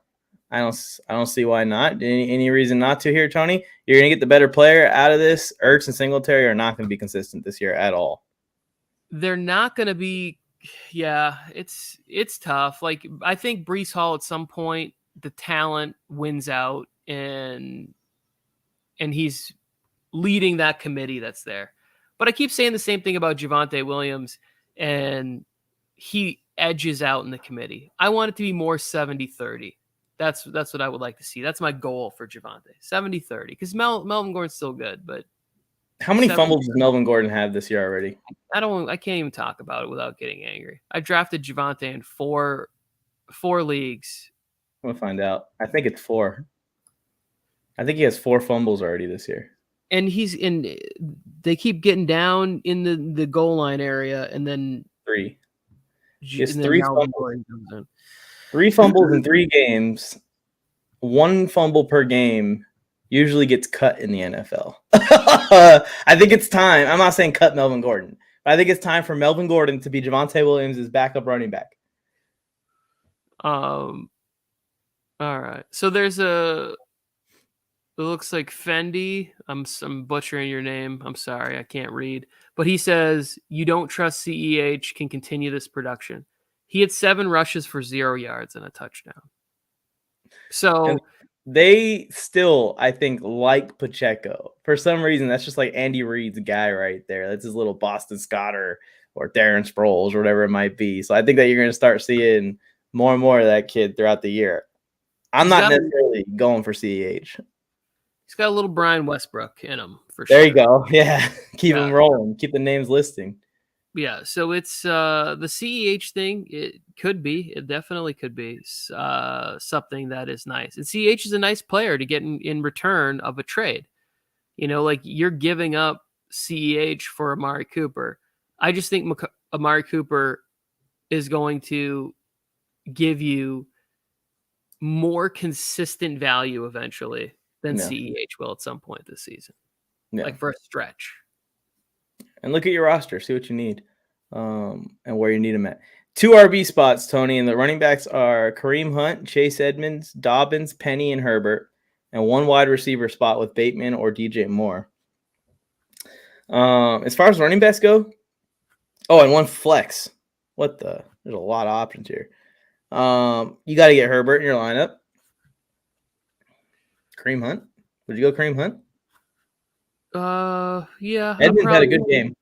I don't see why not. Any reason not to here, Tony? You're gonna get the better player out of this. Ertz and Singletary are not gonna be consistent this year at all. They're not gonna be. Yeah, it's tough. Like I think Breece Hall at some point the talent wins out and he's leading that committee that's there. But I keep saying the same thing about Javonte Williams, and he edges out in the committee. I want it to be more 70-30. That's what I would like to see. That's my goal for Javonte. 70-30. Because Melvin Gordon's still good, but how many fumbles does Melvin Gordon have this year already? I can't even talk about it without getting angry. I drafted Javonte in four leagues. I'm gonna find out. I think it's 4. I think he has 4 fumbles already this year. And they keep getting down in the goal line area, and then 3. Just 3 fumbles. 3 fumbles in 3 games. 1 fumble per game usually gets cut in the NFL. I think it's time. I'm not saying cut Melvin Gordon, but I think it's time for Melvin Gordon to be Javonte Williams' backup running back. All right. So it looks like Fendi. I'm butchering your name. I'm sorry. I can't read. But he says, you don't trust CEH can continue this production. He had 7 rushes for 0 yards and a touchdown. So and they still, I think, like Pacheco. For some reason, that's just like Andy Reid's guy right there. That's his little Boston Scott or Darren Sproles or whatever it might be. So I think that you're going to start seeing more and more of that kid throughout the year. I'm not necessarily going for CEH. He's got a little Brian Westbrook in him, for sure. There you go. Yeah. Keep him rolling. Keep the names listing. Yeah. So it's the CEH thing. It definitely could be something that is nice. And CEH is a nice player to get in return of a trade. Like you're giving up CEH for Amari Cooper. I just think Amari Cooper is going to give you more consistent value eventually than CEH will at some point this season. Like for a stretch. And look at your roster, see what you need and where you need them at. 2 RB spots, Tony, and the running backs are Kareem Hunt, Chase Edmonds, Dobbins, Penny, and Herbert, and 1 wide receiver spot with Bateman or DJ Moore. As far as running backs go, and 1 flex. There's a lot of options here. You got to get Herbert in your lineup. Kareem Hunt. Would you go Kareem Hunt? Yeah. Edmonds had a good game.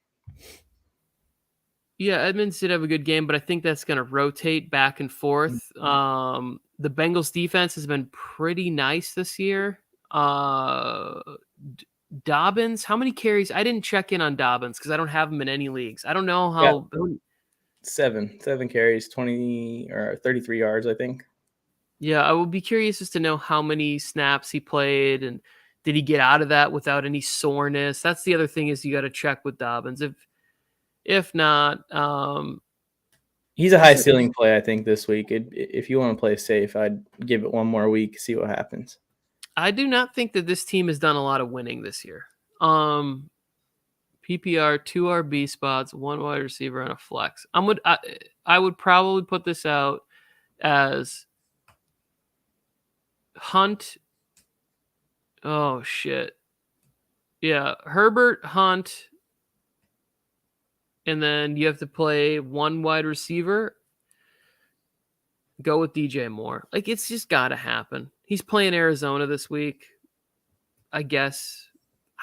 Yeah, Edmonds did have a good game, but I think that's going to rotate back and forth. The Bengals defense has been pretty nice this year. Dobbins, how many carries? I didn't check in on Dobbins because I don't have him in any leagues. I don't know how. Yeah. 7 carries, 20 or 33 yards, I think. Yeah, I would be curious as to know how many snaps he played and did he get out of that without any soreness? That's the other thing is you got to check with Dobbins. If not, he's a high ceiling play, I think, this week. If you want to play safe, I'd give it 1 more week, see what happens. I do not think that this team has done a lot of winning this year. PPR, 2 RB spots, 1 wide receiver, and a flex. I would probably put this out as Hunt. Oh, shit. Yeah, Herbert, Hunt, and then you have to play 1 wide receiver. Go with DJ Moore. Like, it's just got to happen. He's playing Arizona this week. I guess.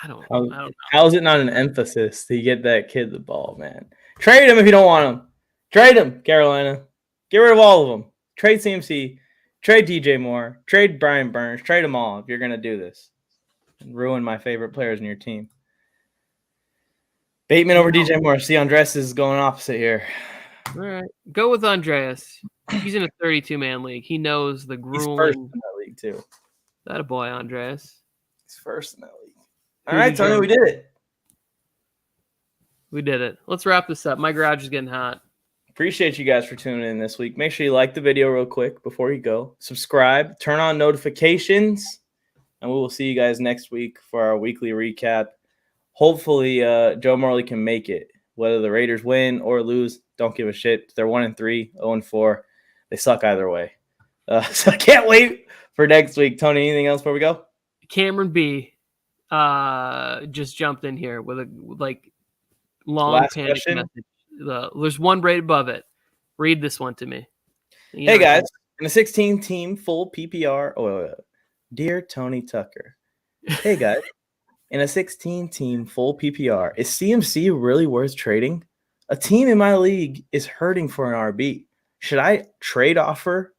I don't know. How is it not an emphasis to get that kid the ball, man? Trade him if you don't want him. Trade him, Carolina. Get rid of all of them. Trade CMC. Trade DJ Moore. Trade Brian Burns. Trade them all if you're going to do this. And ruin my favorite players in your team. Bateman over DJ Moore. See, Andres is going opposite here. All right. Go with Andreas. He's in a 32-man league. He knows the grueling. He's first in that league, too. That a boy, Andreas. He's first in that league. All right, Tony, we did it. We did it. Let's wrap this up. My garage is getting hot. Appreciate you guys for tuning in this week. Make sure you like the video real quick before you go. Subscribe. Turn on notifications. And we will see you guys next week for our weekly recap. Hopefully, Joe Morley can make it whether the Raiders win or lose. Don't give a shit. They're 1-3, 0-4. They suck either way. So I can't wait for next week. Tony, anything else before we go? Cameron B. Just jumped in here with a long Last panic question. message. There's one right above it. Read this one to me. Hey guys, in a 16-team full PPR. Dear Tony Tucker. Hey guys, in a 16-team full PPR, is CMC really worth trading? A team in my league is hurting for an RB. Should I trade offer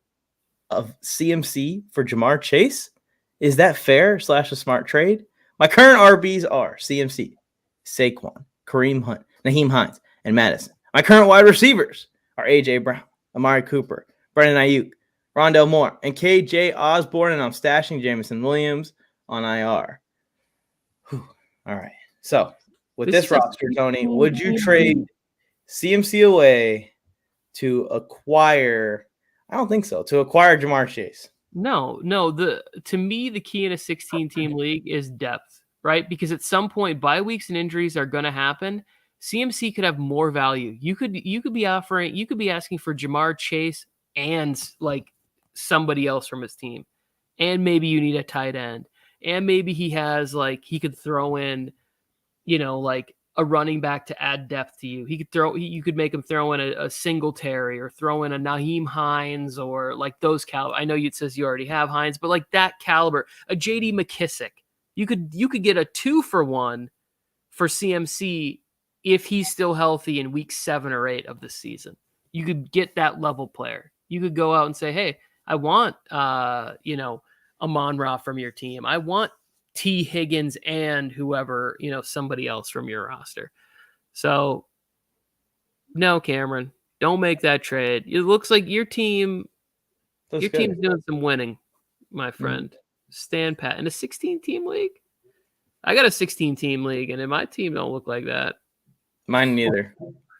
of CMC for Jamar Chase? Is that fair / a smart trade? My current RBs are CMC, Saquon, Kareem Hunt, Naheem Hines, and Madison. My current wide receivers are A.J. Brown, Amari Cooper, Brandon Ayuk, Rondell Moore, and K.J. Osborne, and I'm stashing Jameson Williams on IR. Whew. All right. So, with this roster, Tony, would you trade CMC away to acquire – I don't think so. To acquire Jamar Chase. No. To me, the key in a 16-team league is depth, right? Because at some point, bye weeks and injuries are going to happen. CMC could have more value. You could be asking for Jamar Chase and somebody else from his team, and maybe you need a tight end, and maybe he has he could throw in, a running back to add depth to you. You could make him throw in a Singletary or throw in a Naheem Hines or those caliber. I know it says you already have Hines, but that caliber, a JD McKissick. You could get a 2-for-1 for CMC if he's still healthy in week 7 or 8 of the season. You could get that level player. You could go out and say, hey, I want, Amon-Ra from your team. I want T. Higgins and whoever, somebody else from your roster. So, no, Cameron, don't make that trade. It looks like your team's doing some winning, my friend. Mm-hmm. Stand pat. In a 16-team league? I got a 16-team league, and my team don't look like that. Mine neither.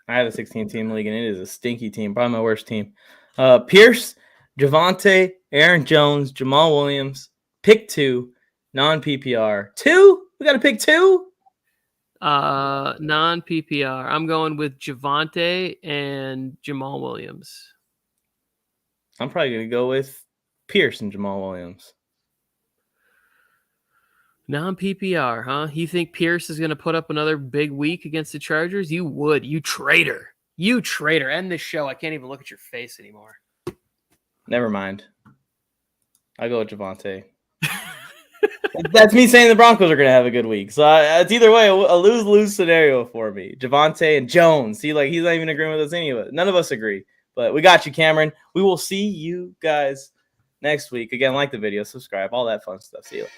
I have a 16-team league, and it is a stinky team. Probably my worst team. Pierce, Javonte, Aaron Jones, Jamal Williams, pick 2, non-PPR. 2? We got to pick 2? Non-PPR. I'm going with Javonte and Jamal Williams. I'm probably going to go with Pierce and Jamal Williams. Non-PPR, huh? You think Pierce is going to put up another big week against the Chargers? You would. You traitor. End this show. I can't even look at your face anymore. Never mind. I'll go with Javonte. That's me saying the Broncos are going to have a good week. So it's either way, a lose-lose scenario for me. Javonte and Jones. See, he's not even agreeing with us anyway. None of us agree. But we got you, Cameron. We will see you guys next week. Again, like the video, subscribe, all that fun stuff. See you later.